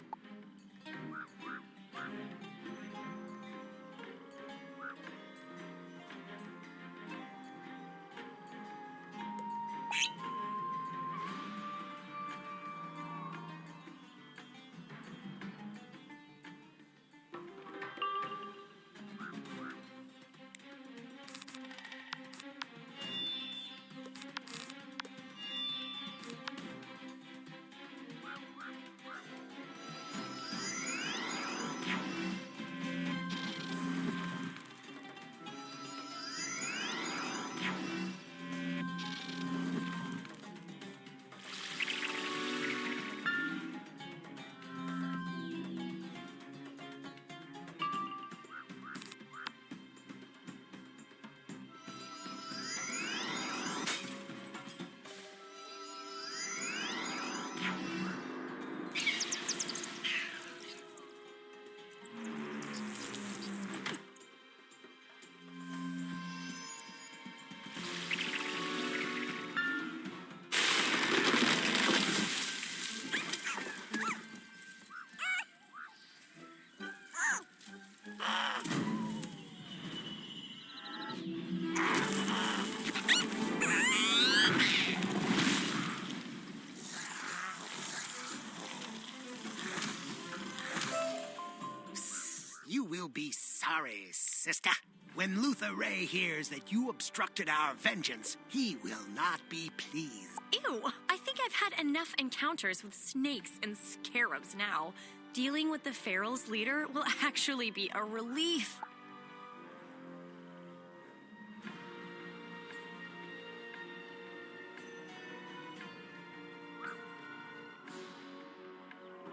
You'll be sorry, sister. When Luther Ray hears that you obstructed our vengeance, he will not be pleased. Ew, I think I've had enough encounters with snakes and scarabs now. Dealing with the Feral's leader will actually be a relief.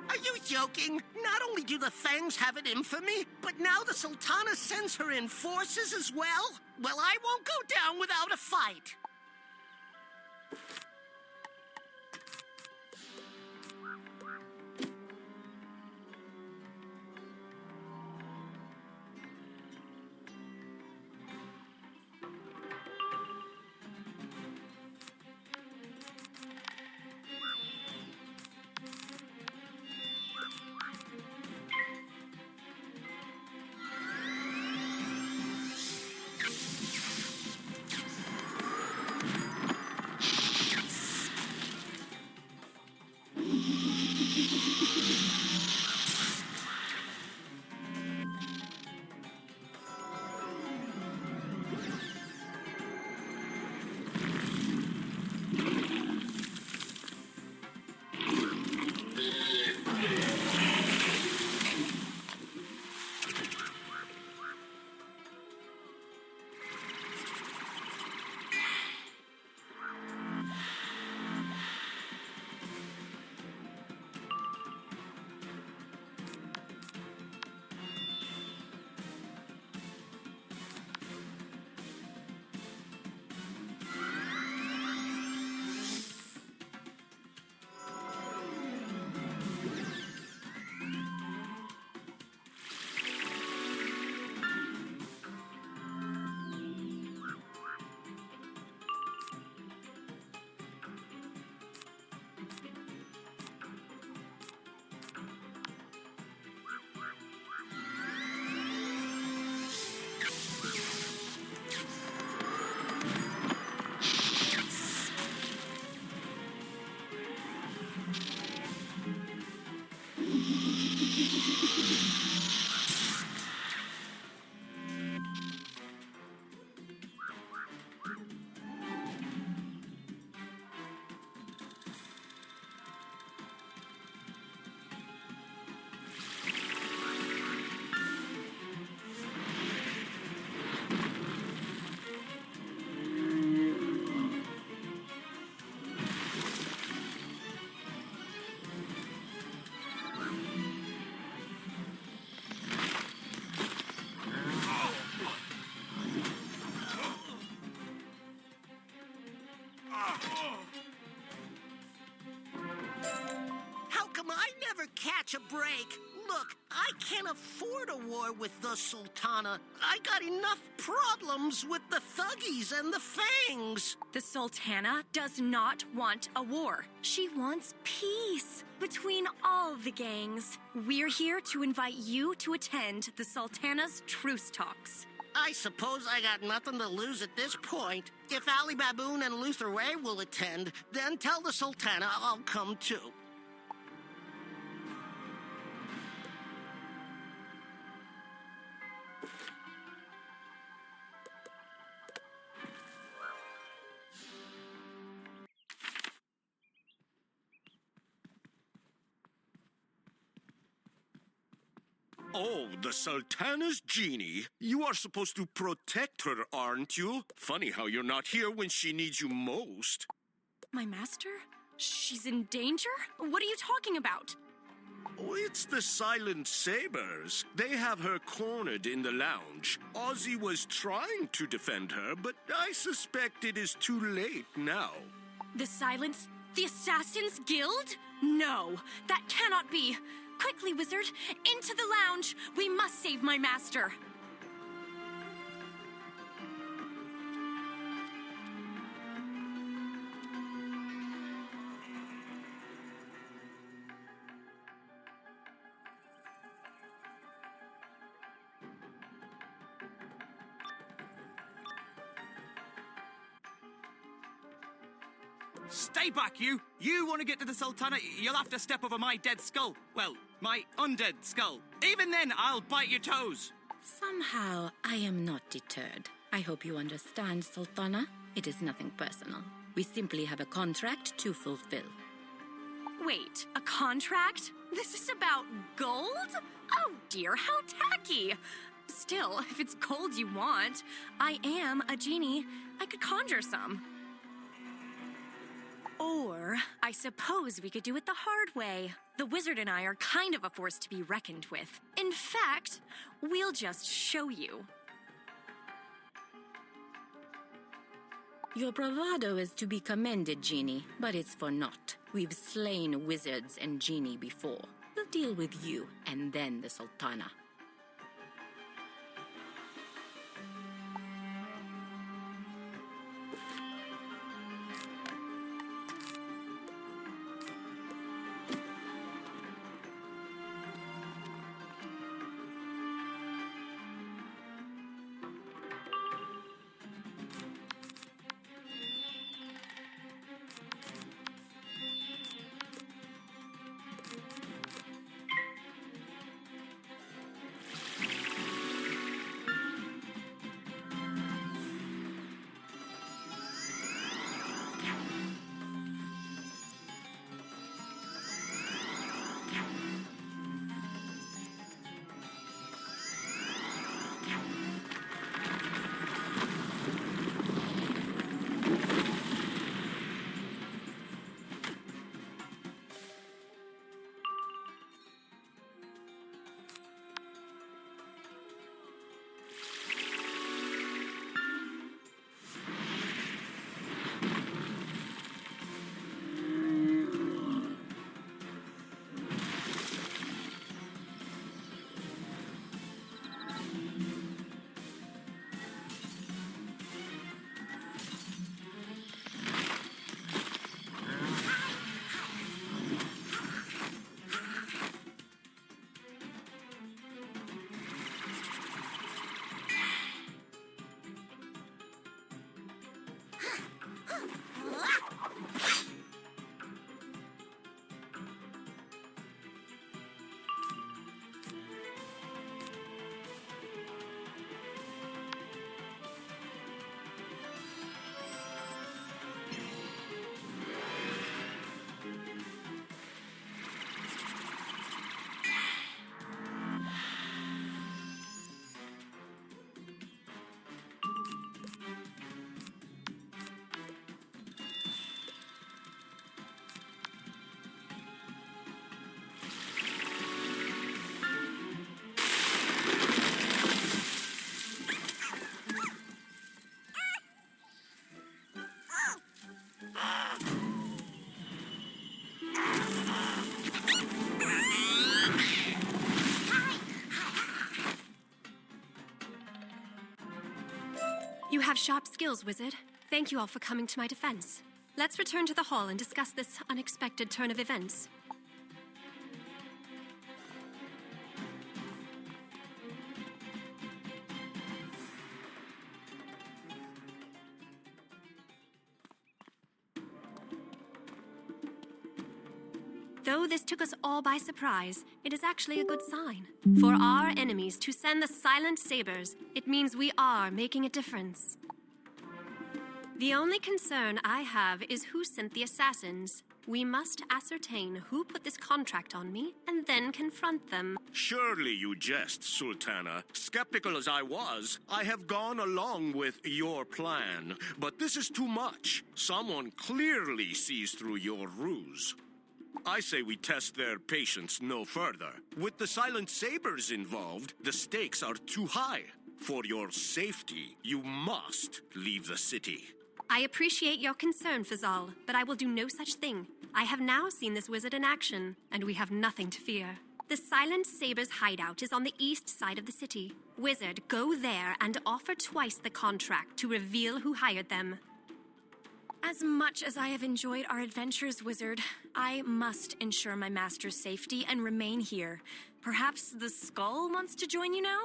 Are you joking? Not only do the Fangs have it in for me, but now the Sultana sends her in forces as well? Well, I won't go down without a fight. break. Look, I can't afford a war with the Sultana. I got enough problems with the Thuggies and the Fangs. The Sultana does not want a war. She wants peace between all the gangs. We're here to invite you to attend the Sultana's truce talks. I suppose I got nothing to lose at this point. If Ali Baboon and Luther Ray will attend, then tell the Sultana I'll come too. Oh, the Sultana's genie. You are supposed to protect her, aren't you? Funny how you're not here when she needs you most. My master? She's in danger? What are you talking about? Oh, it's the Silent Sabers. They have her cornered in the lounge. Ozzy was trying to defend her, but I suspect it is too late now. The Silence? The Assassin's Guild? No, that cannot be. Quickly, Wizard, into the lounge. We must save my master. Stay back, you! You want to get to the Sultana, you'll have to step over my dead skull. Well, my undead skull. Even then, I'll bite your toes. Somehow, I am not deterred. I hope you understand, Sultana. It is nothing personal. We simply have a contract to fulfill. Wait, a contract? This is about gold? Oh dear, how tacky! Still, if it's gold you want, I am a genie. I could conjure some. Or, I suppose we could do it the hard way. The wizard and I are kind of a force to be reckoned with. In fact, we'll just show you. Your bravado is to be commended, Genie, but it's for naught. We've slain wizards and Genie before. We'll deal with you, and then the Sultana. You have sharp skills, Wizard. Thank you all for coming to my defense. Let's return to the hall and discuss this unexpected turn of events. Though this took us all by surprise, it is actually a good sign. For our enemies to send the silent sabers, it means we are making a difference. The only concern I have is who sent the assassins. We must ascertain who put this contract on me and then confront them. Surely you jest, Sultana. Skeptical as I was, I have gone along with your plan. But this is too much. Someone clearly sees through your ruse. I say we test their patience no further. With the Silent Sabers involved, the stakes are too high. For your safety, you must leave the city. I appreciate your concern, Fazal, but I will do no such thing. I have now seen this wizard in action, and we have nothing to fear. The Silent Sabers hideout is on the east side of the city. Wizard, go there and offer twice the contract to reveal who hired them. As much as I have enjoyed our adventures, Wizard, I must ensure my master's safety and remain here. Perhaps the Skull wants to join you now?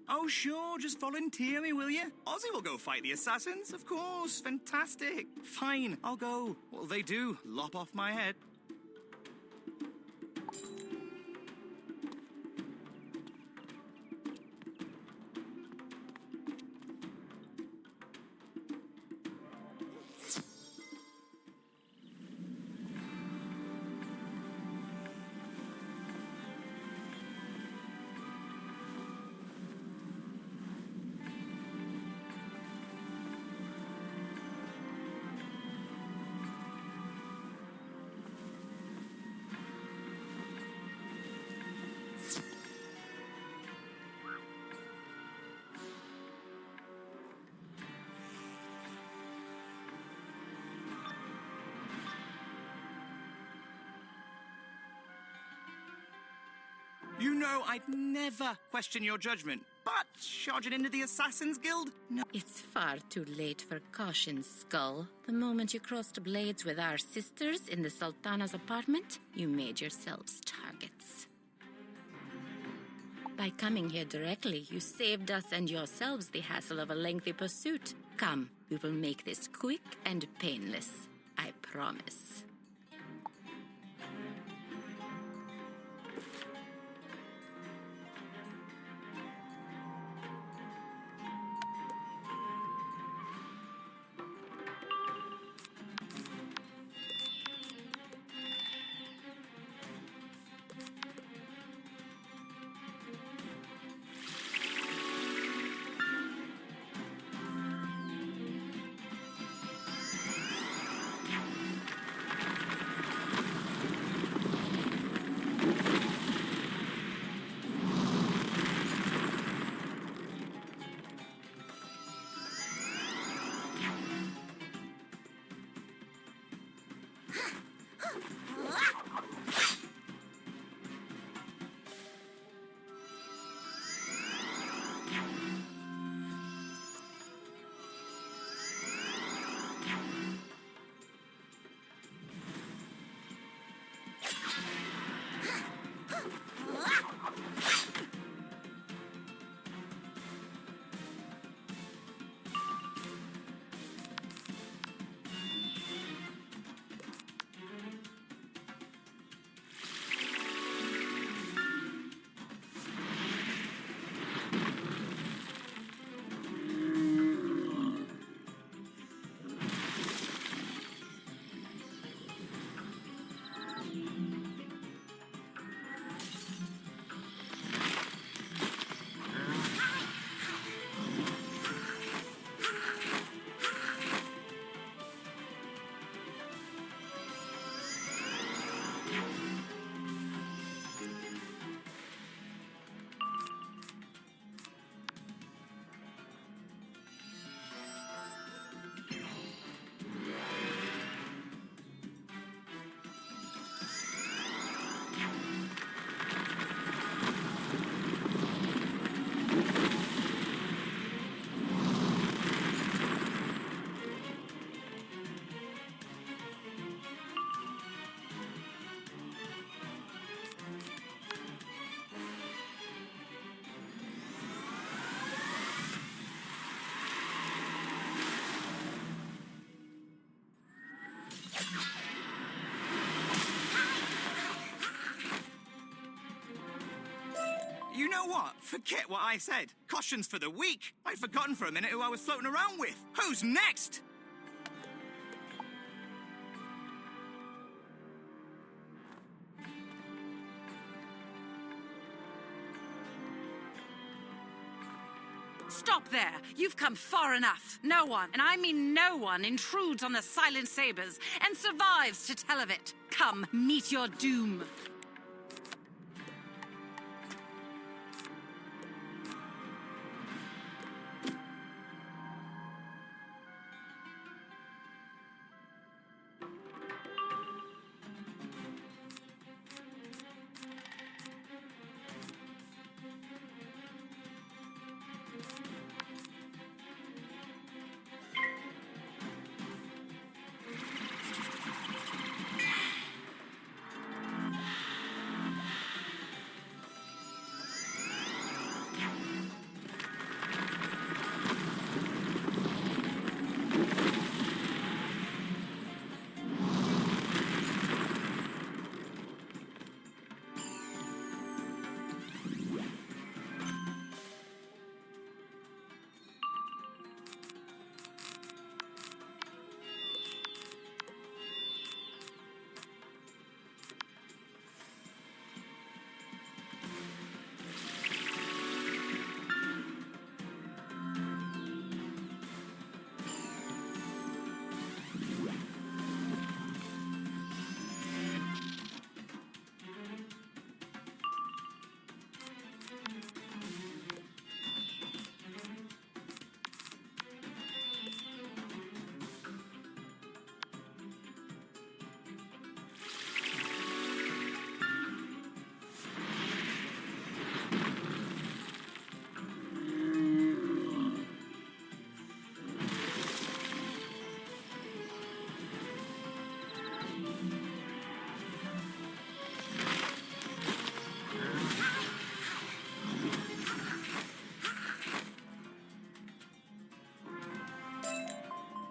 Oh, sure, just volunteer me, will you? Ozzy will go fight the assassins, of course. Fantastic. Fine, I'll go. What'll they do? Lop off my head? You know I'd never question your judgment, but charging into the Assassin's Guild? No. It's far too late for caution, Skull. The moment you crossed blades with our sisters in the Sultana's apartment, you made yourselves targets. By coming here directly, you saved us and yourselves the hassle of a lengthy pursuit. Come, we will make this quick and painless. I promise. Forget what I said. Cautions for the weak. I'd forgotten for a minute who I was floating around with. Who's next? Stop there! You've come far enough. No one, and I mean no one, intrudes on the Silent Sabers and survives to tell of it. Come, meet your doom.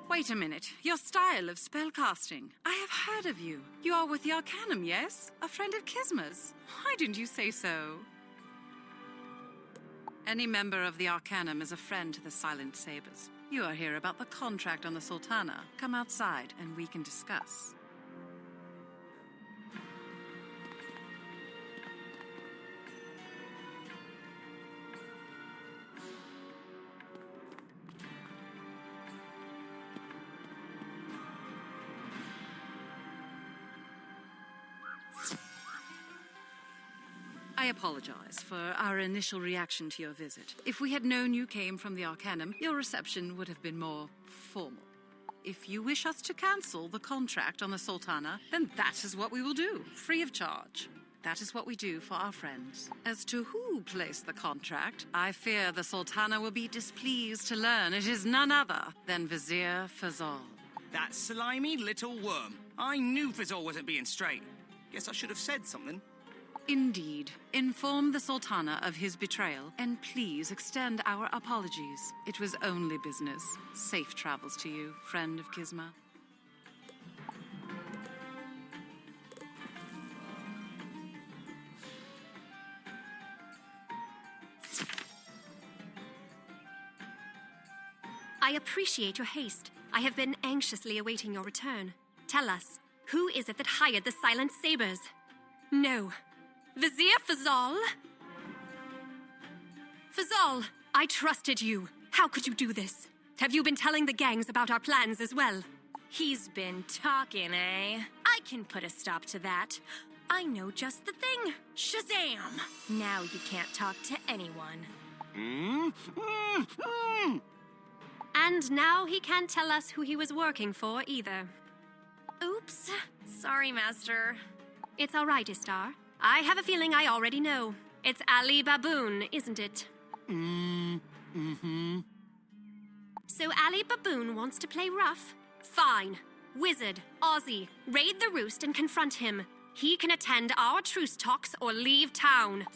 Wait a minute. Your style of spellcasting. I have heard of you. You are with the Arcanum, yes? A friend of Kisma's. Why didn't you say so? Any member of the Arcanum is a friend to the Silent Sabers. You are here about the contract on the Sultana. Come outside and we can discuss. I apologize for our initial reaction to your visit. If we had known you came from the Arcanum, your reception would have been more formal. If you wish us to cancel the contract on the Sultana, then that is what we will do, free of charge. That is what we do for our friends. As to who placed the contract, I fear the Sultana will be displeased to learn it is none other than Vizier Fazal. That slimy little worm. I knew Fazal wasn't being straight. Guess I should have said something. Indeed. Inform the Sultana of his betrayal, and please extend our apologies. It was only business. Safe travels to you, friend of Kisma. I appreciate your haste. I have been anxiously awaiting your return. Tell us, who is it that hired the Silent Sabers? No. Vizier Fazal? Fazal, I trusted you. How could you do this? Have you been telling the gangs about our plans as well? He's been talking, eh? I can put a stop to that. I know just the thing. Shazam! Now you can't talk to anyone. And now he can't tell us who he was working for either. Oops. Sorry, Master. It's all right, Istar. I have a feeling I already know. It's Ali Baboon, isn't it? Mm-hmm. So Ali Baboon wants to play rough? Fine. Wizard, Ozzy, raid the roost and confront him. He can attend our truce talks or leave town.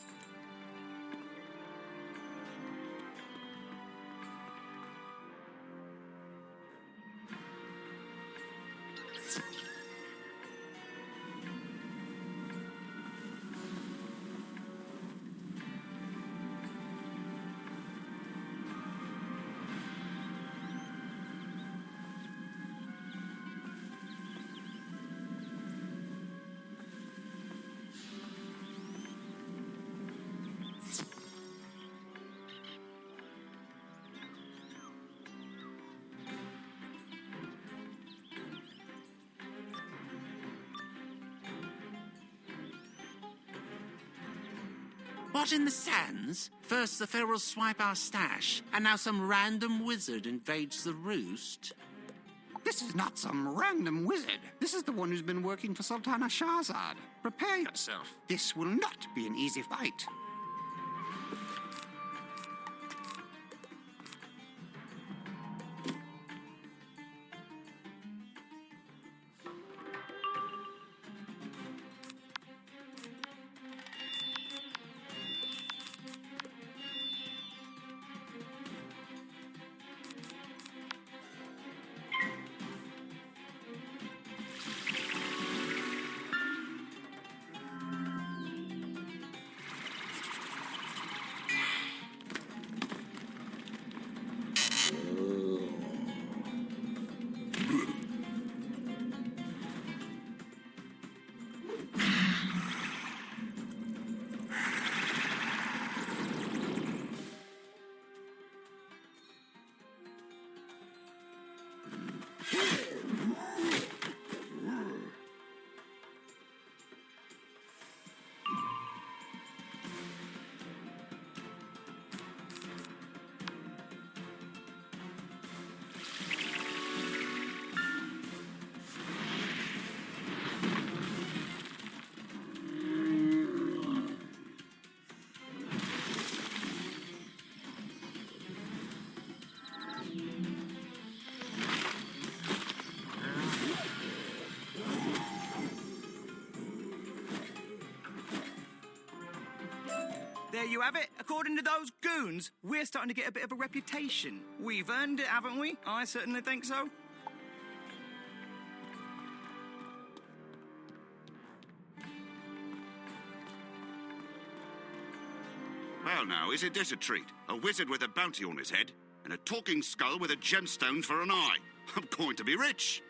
What in the sands? First the ferals swipe our stash, and now some random wizard invades the roost. This is not some random wizard. This is the one who's been working for Sultana Shahzad. Prepare yourself. This will not be an easy fight. There you have it. According to those goons, we're starting to get a bit of a reputation. We've earned it, haven't we? I certainly think so. Well now, isn't this a treat? A wizard with a bounty on his head, and a talking skull with a gemstone for an eye. I'm going to be rich.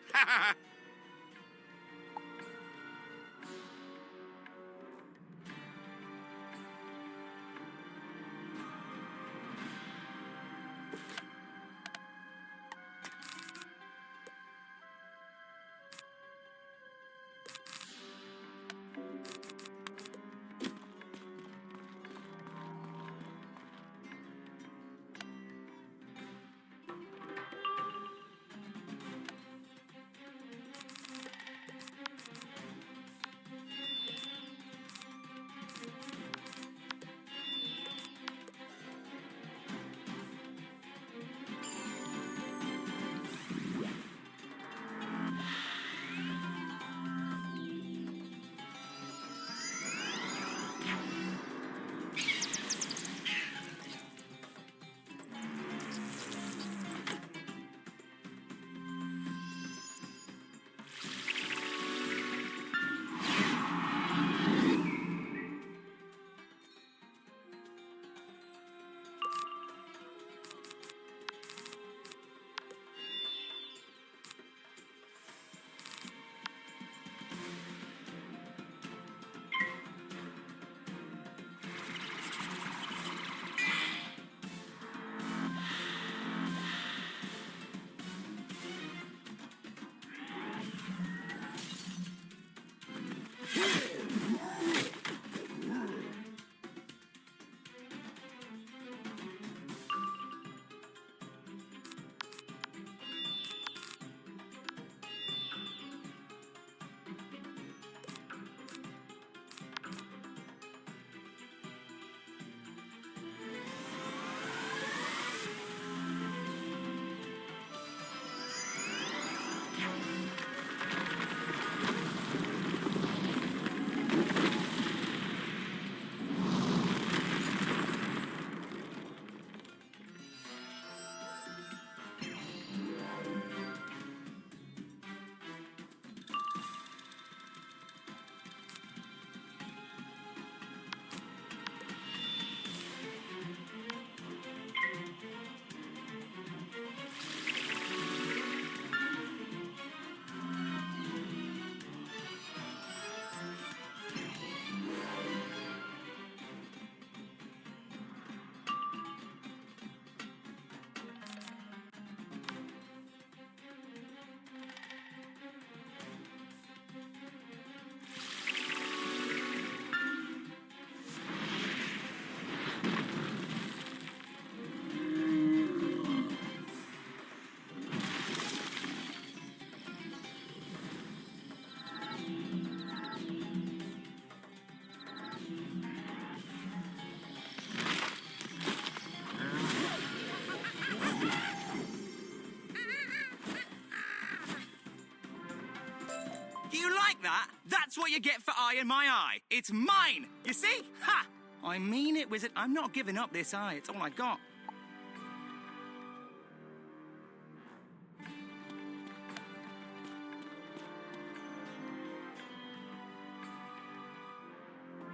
That's what you get for eyeing my eye. It's mine, you see? Ha! I mean it, Wizard. I'm not giving up this eye. It's all I got.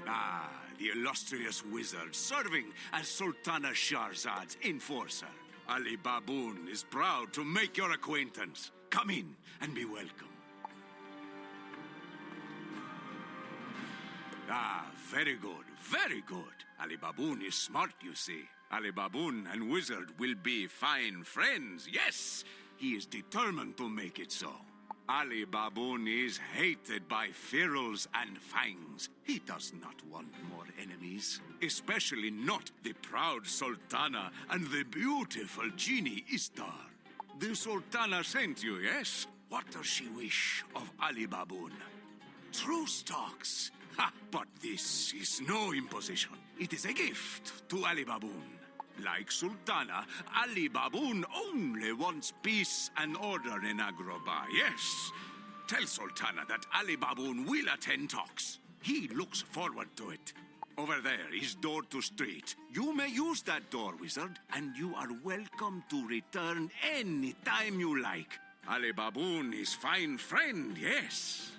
Ah, the illustrious wizard serving as Sultana Shahrazad's enforcer. Ali Baboon is proud to make your acquaintance. Come in and be welcome. Ah, very good, very good. Ali Baboon is smart, you see. Ali Baboon and Wizard will be fine friends, yes. He is determined to make it so. Ali Baboon is hated by ferals and fangs. He does not want more enemies, especially not the proud Sultana and the beautiful genie Istar. The Sultana sent you, yes? What does she wish of Ali Baboon? True stocks. Ha! But this is no imposition. It is a gift to Ali Baboon. Like Sultana, Ali Baboon only wants peace and order in Agrabah, yes. Tell Sultana that Ali Baboon will attend talks. He looks forward to it. Over there is door to street. You may use that door, Wizard, and you are welcome to return any time you like. Ali Baboon is fine friend, yes.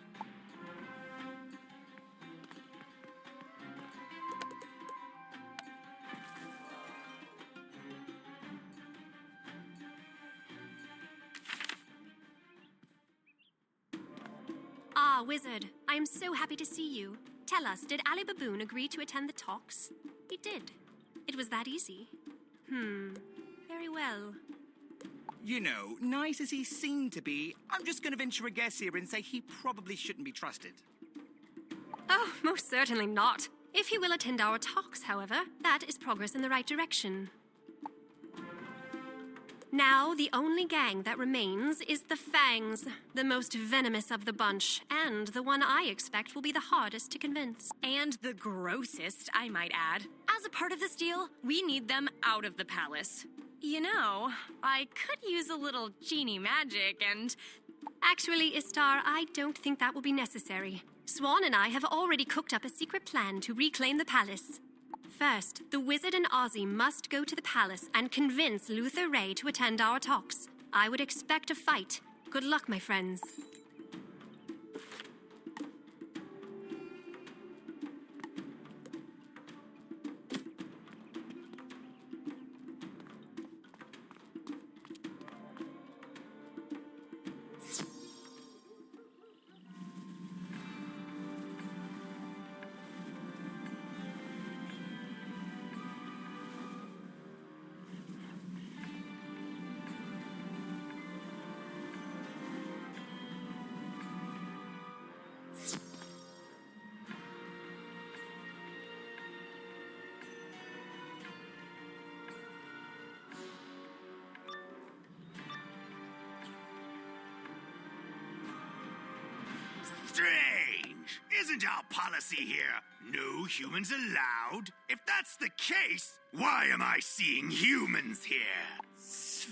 Ah, Wizard, I am so happy to see you. Tell us, did Ali Baboon agree to attend the talks? He did. It was that easy. Very well. You know, nice as he seemed to be, I'm just going to venture a guess here and say he probably shouldn't be trusted. Oh, most certainly not. If he will attend our talks, however, that is progress in the right direction. Now, the only gang that remains is the Fangs, the most venomous of the bunch, and the one I expect will be the hardest to convince. And the grossest, I might add. As a part of this deal, we need them out of the palace. You know, I could use a little genie magic and... Actually, Istar, I don't think that will be necessary. Swan and I have already cooked up a secret plan to reclaim the palace. First, the Wizard and Ozzy must go to the palace and convince Luther Ray to attend our talks. I would expect a fight. Good luck, my friends. Strange! Isn't our policy here no humans allowed? If that's the case, why am I seeing humans here?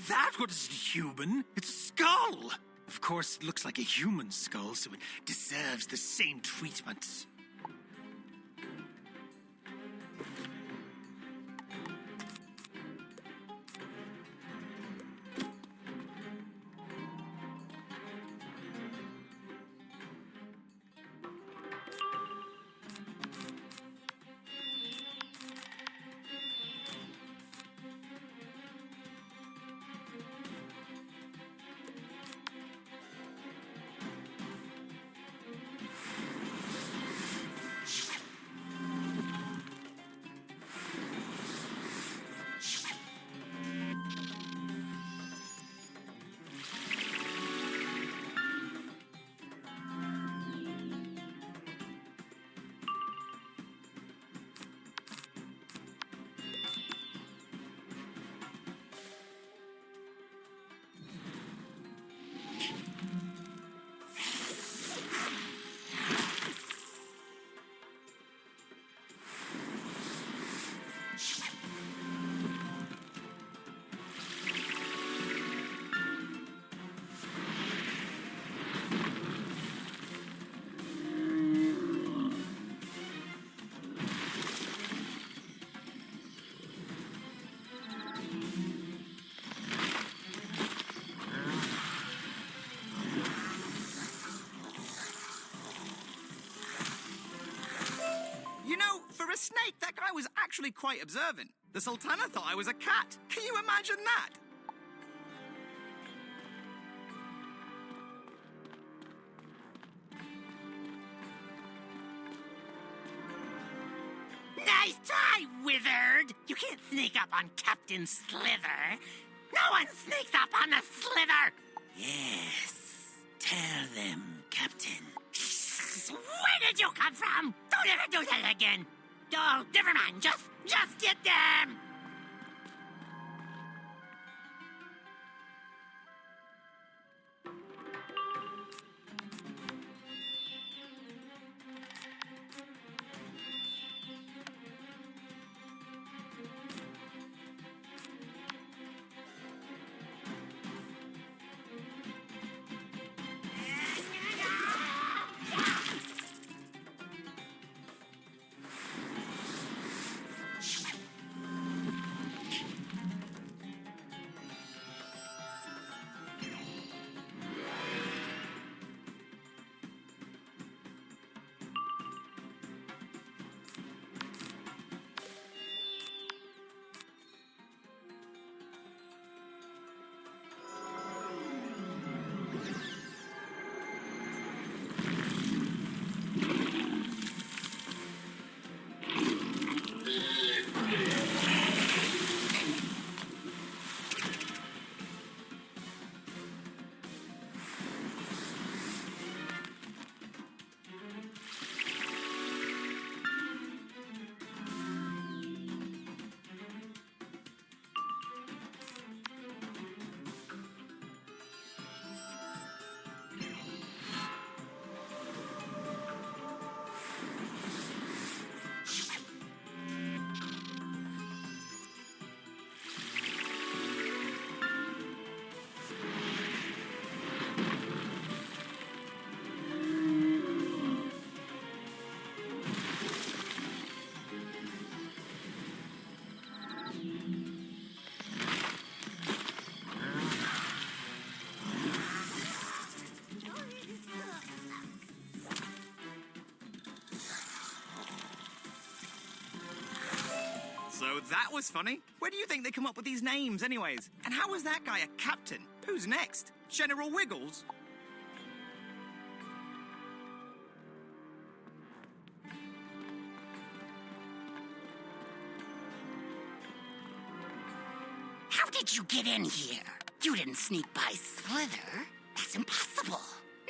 That wasn't human. It's a skull. Of course, it looks like a human skull, so it deserves the same treatment. actually quite observant. The Sultana thought I was a cat. Can you imagine that? Nice try, Wizard! You can't sneak up on Captain Slither. No one sneaks up on the Slither! Yes. Tell them, Captain. Where did you come from? Don't ever do that again! Oh, never mind. Just get them! So that was funny. Where do you think they come up with these names, anyways? And how was that guy a captain? Who's next? General Wiggles? How did you get in here? You didn't sneak by Slither. That's impossible.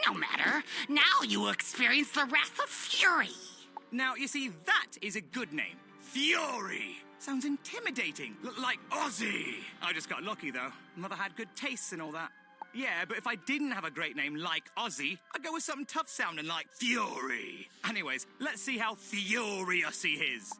No matter. Now you will experience the wrath of Fury. Now, you see, that is a good name. Fury! Sounds intimidating. Like Ozzy! I just got lucky, though. Mother had good tastes and all that. Yeah, but if I didn't have a great name like Ozzy, I'd go with something tough sounding like Fury. Anyways, let's see how furious he is.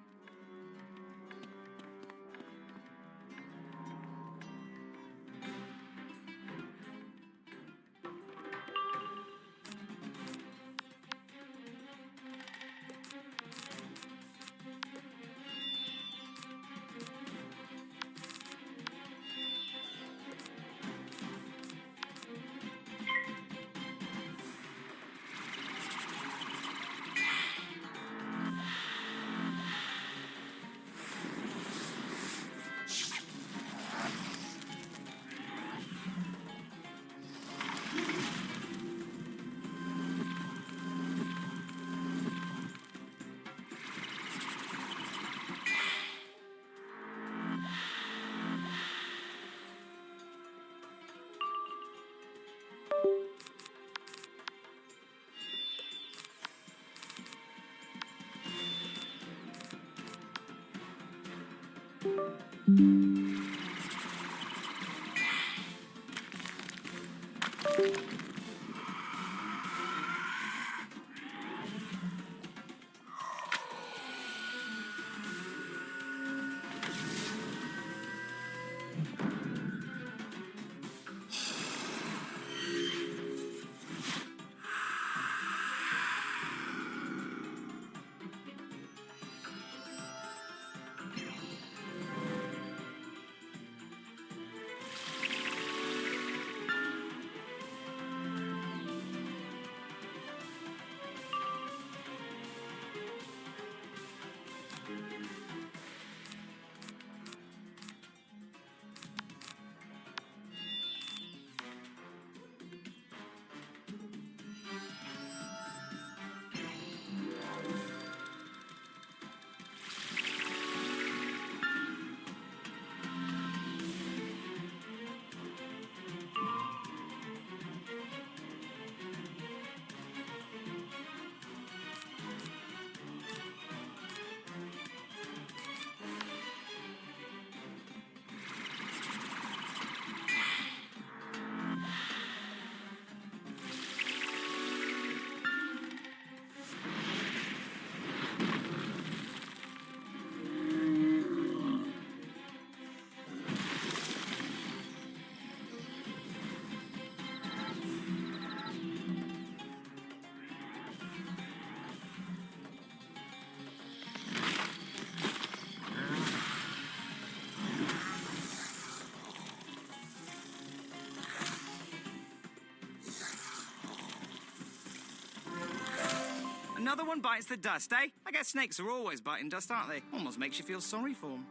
another one bites the dust, eh? I guess snakes are always biting dust, aren't they? Almost makes you feel sorry for them.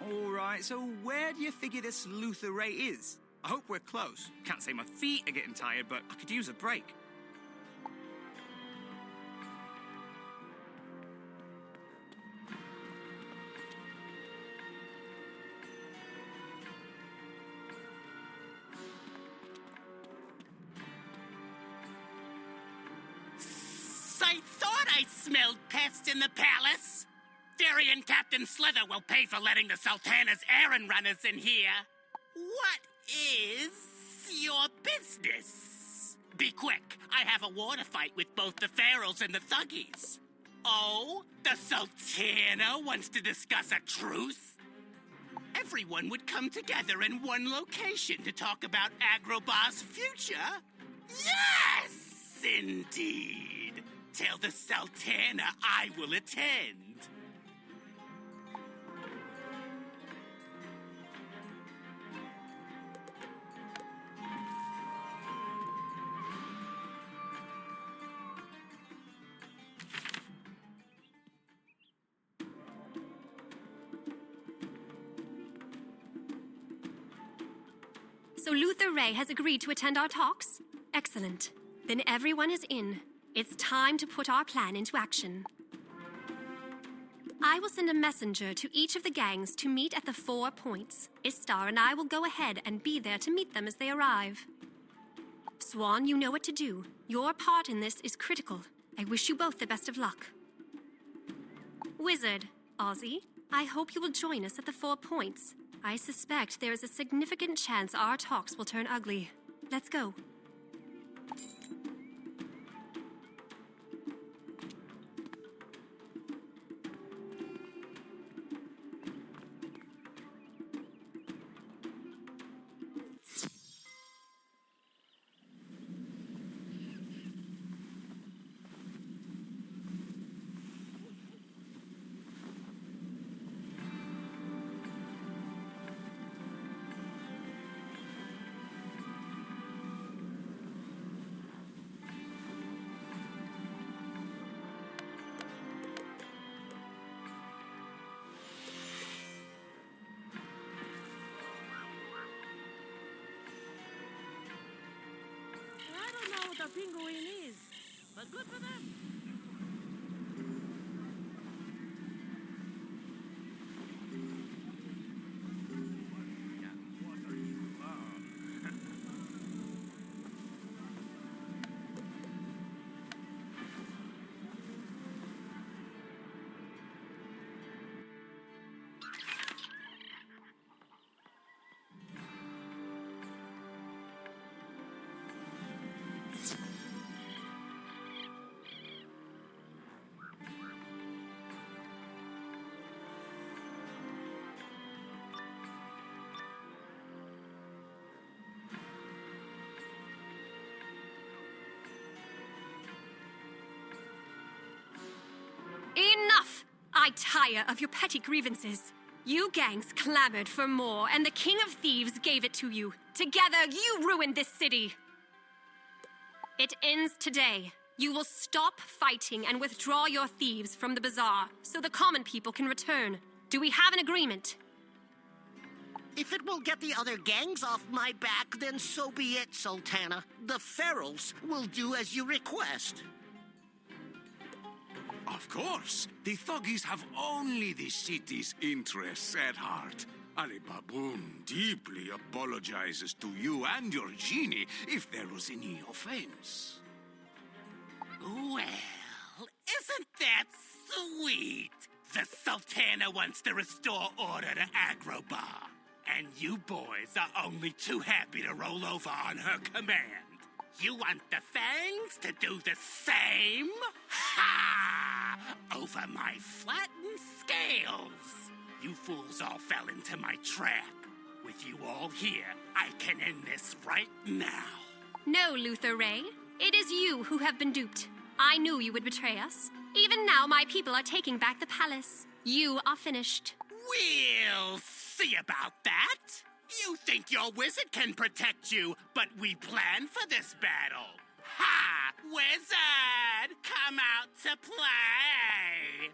All right, so where do you figure this Luther Ray is? I hope we're close. Can't say my feet are getting tired, but I could use a break. I thought I smelled pests in the palace. Fury and Captain Slither will pay for letting the Sultana's errand runners in here. What is your business? Be quick. I have a water fight with both the Pharaohs and the Thuggies. Oh, the Sultana wants to discuss a truce? Everyone would come together in one location to talk about Agrabah's future? Yes, indeed. Tell the Sultana I will attend. So Luther Ray has agreed to attend our talks? Excellent. Then everyone is in. It's time to put our plan into action. I will send a messenger to each of the gangs to meet at the 4 points. Istar and I will go ahead and be there to meet them as they arrive. Swan, you know what to do. Your part in this is critical. I wish you both the best of luck. Wizard, Ozzy, I hope you will join us at the 4 points. I suspect there is a significant chance our talks will turn ugly. Let's go. The penguin is, but good for them. Enough! I tire of your petty grievances. You gangs clamored for more, and the King of Thieves gave it to you. Together, you ruined this city. It ends today. You will stop fighting and withdraw your thieves from the bazaar, so the common people can return. Do we have an agreement? If it will get the other gangs off my back, then so be it, Sultana. The Pharaohs will do as you request. Of course, the Thuggies have only the city's interests at heart. Ali Baboon deeply apologizes to you and your genie if there was any offense. Well, isn't that sweet? The Sultana wants to restore order to Agrabah, and you boys are only too happy to roll over on her command. You want the Fangs to do the same? Ha! Over my flattened scales. You fools all fell into my trap. With you all here, I can end this right now. No, Luther Ray. It is you who have been duped. I knew you would betray us. Even now, my people are taking back the palace. You are finished. We'll see about that. You think your wizard can protect you, but we planned for this battle. Ha! Wizard! Come out to play!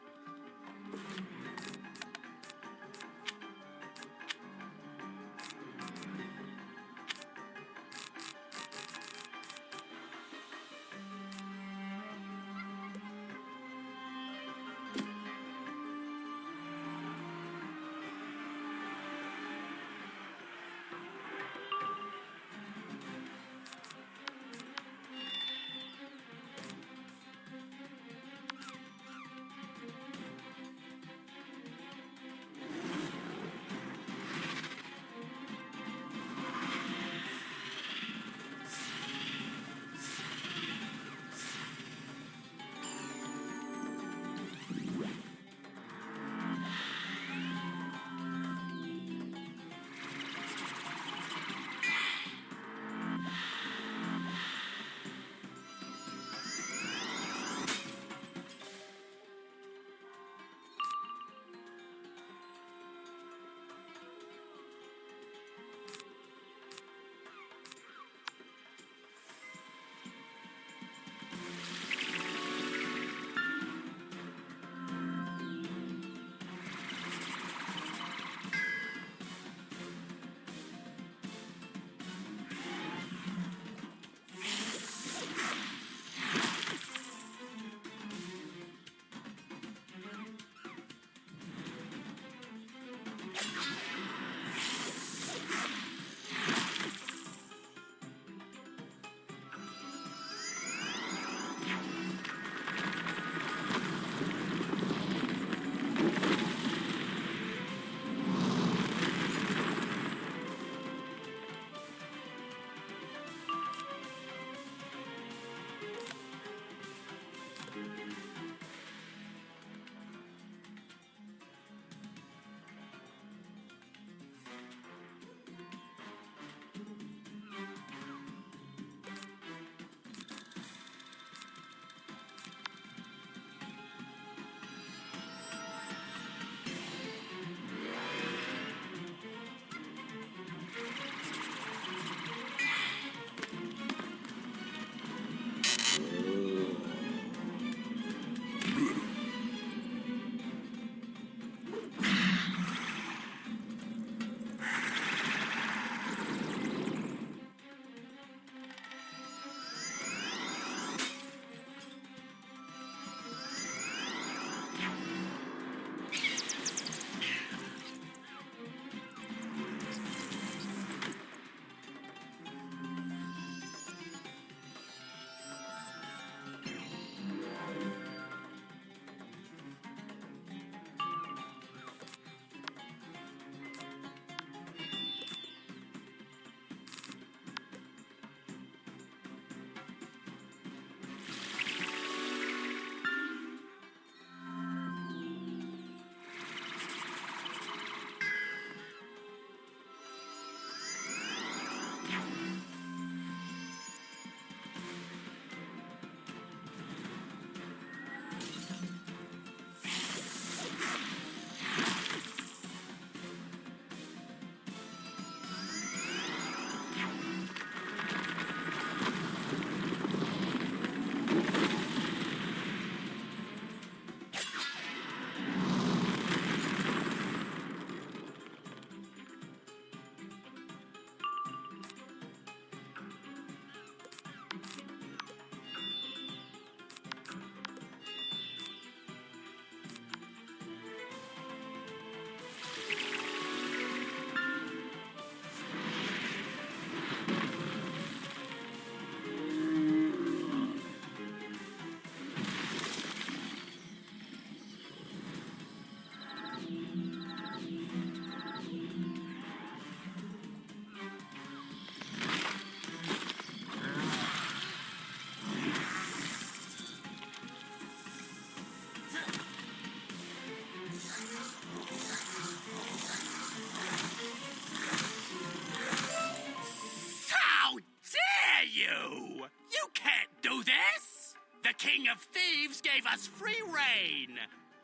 King of Thieves gave us free reign.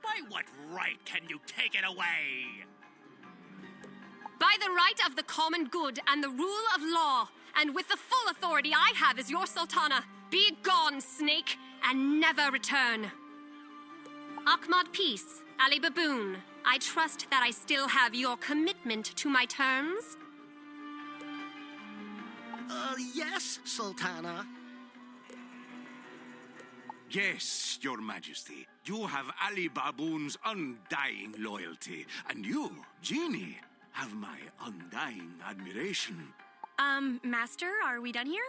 By what right can you take it away? By the right of the common good and the rule of law, and with the full authority I have as your Sultana. Be gone, snake, and never return. Ahmad Peace, Ali Baboon, I trust that I still have your commitment to my terms? Yes, Sultana. Yes, Your Majesty. You have Ali Baboon's undying loyalty, and you, Genie, have my undying admiration. Master, are we done here?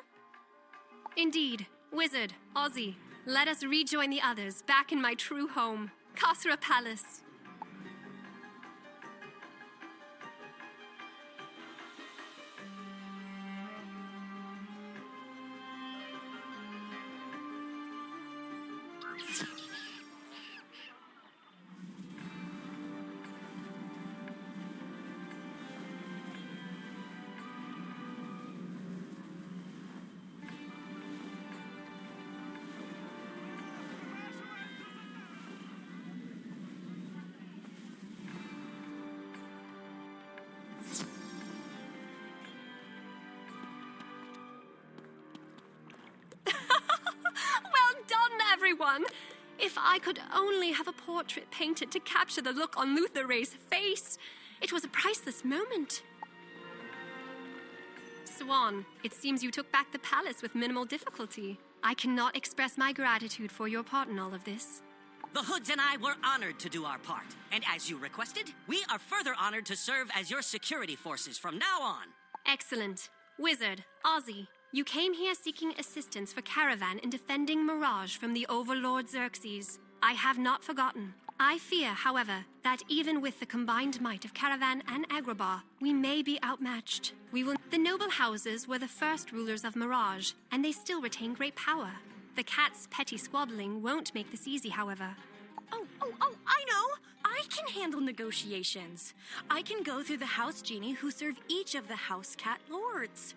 Indeed. Wizard, Ozzy, let us rejoin the others back in my true home, Khasra Palace. Everyone, if I could only have a portrait painted to capture the look on Luther Ray's face. It was a priceless moment. Swan, it seems you took back the palace with minimal difficulty. I cannot express my gratitude for your part in all of this. The Hoods and I were honored to do our part. And as you requested, we are further honored to serve as your security forces from now on. Excellent. Wizard, Ozzy, you came here seeking assistance for Caravan in defending Mirage from the Overlord Xerxes. I have not forgotten. I fear, however, that even with the combined might of Caravan and Agrabah, we may be outmatched. The noble houses were the first rulers of Mirage, and they still retain great power. The cat's petty squabbling won't make this easy, however. Oh, I know! I can handle negotiations. I can go through the House Genie who serve each of the House Cat Lords.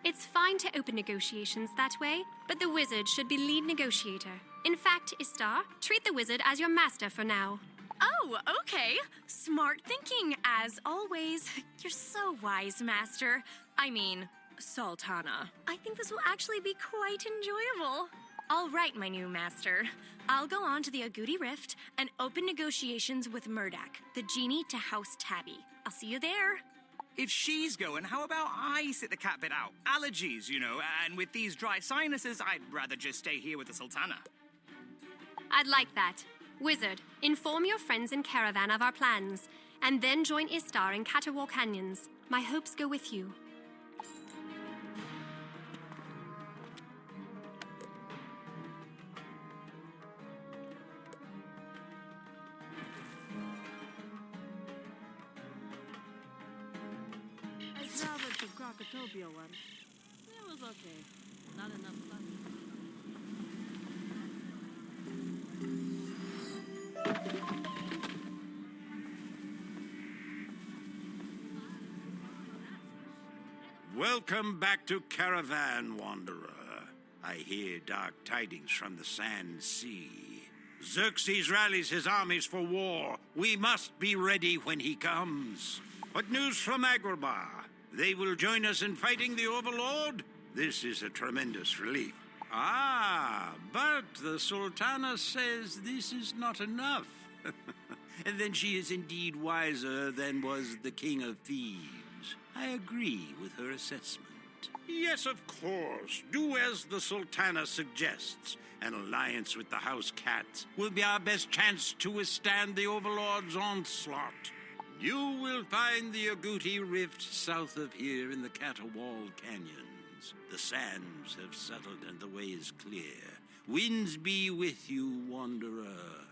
It's fine to open negotiations that way, but the wizard should be lead negotiator. In fact, Istar, treat the wizard as your master for now. Oh, okay. Smart thinking, as always. You're so wise, Master. I mean, Sultana. I think this will actually be quite enjoyable. All right, my new master. I'll go on to the Agouti Rift and open negotiations with Murdak, the genie to House Tabby. I'll see you there. If she's going, how about I sit the cat bit out? Allergies, you know, and with these dry sinuses, I'd rather just stay here with the Sultana. I'd like that. Wizard, inform your friends in Caravan of our plans, and then join Istar in Catawal Canyons. My hopes go with you. I traveled to Krakatopia once. It was okay. Not enough fun. Welcome back to Caravan, Wanderer. I hear dark tidings from the Sand Sea. Xerxes rallies his armies for war. We must be ready when he comes. What news from Agrabah? They will join us in fighting the Overlord? This is a tremendous relief. Ah, but the Sultana says this is not enough. And then she is indeed wiser than was the King of Thieves. I agree with her assessment. Yes, of course. Do as the Sultana suggests. An alliance with the House Cats will be our best chance to withstand the Overlord's onslaught. You will find the Agouti Rift south of here in the Catawal Canyons. The sands have settled and the way is clear. Winds be with you, Wanderer.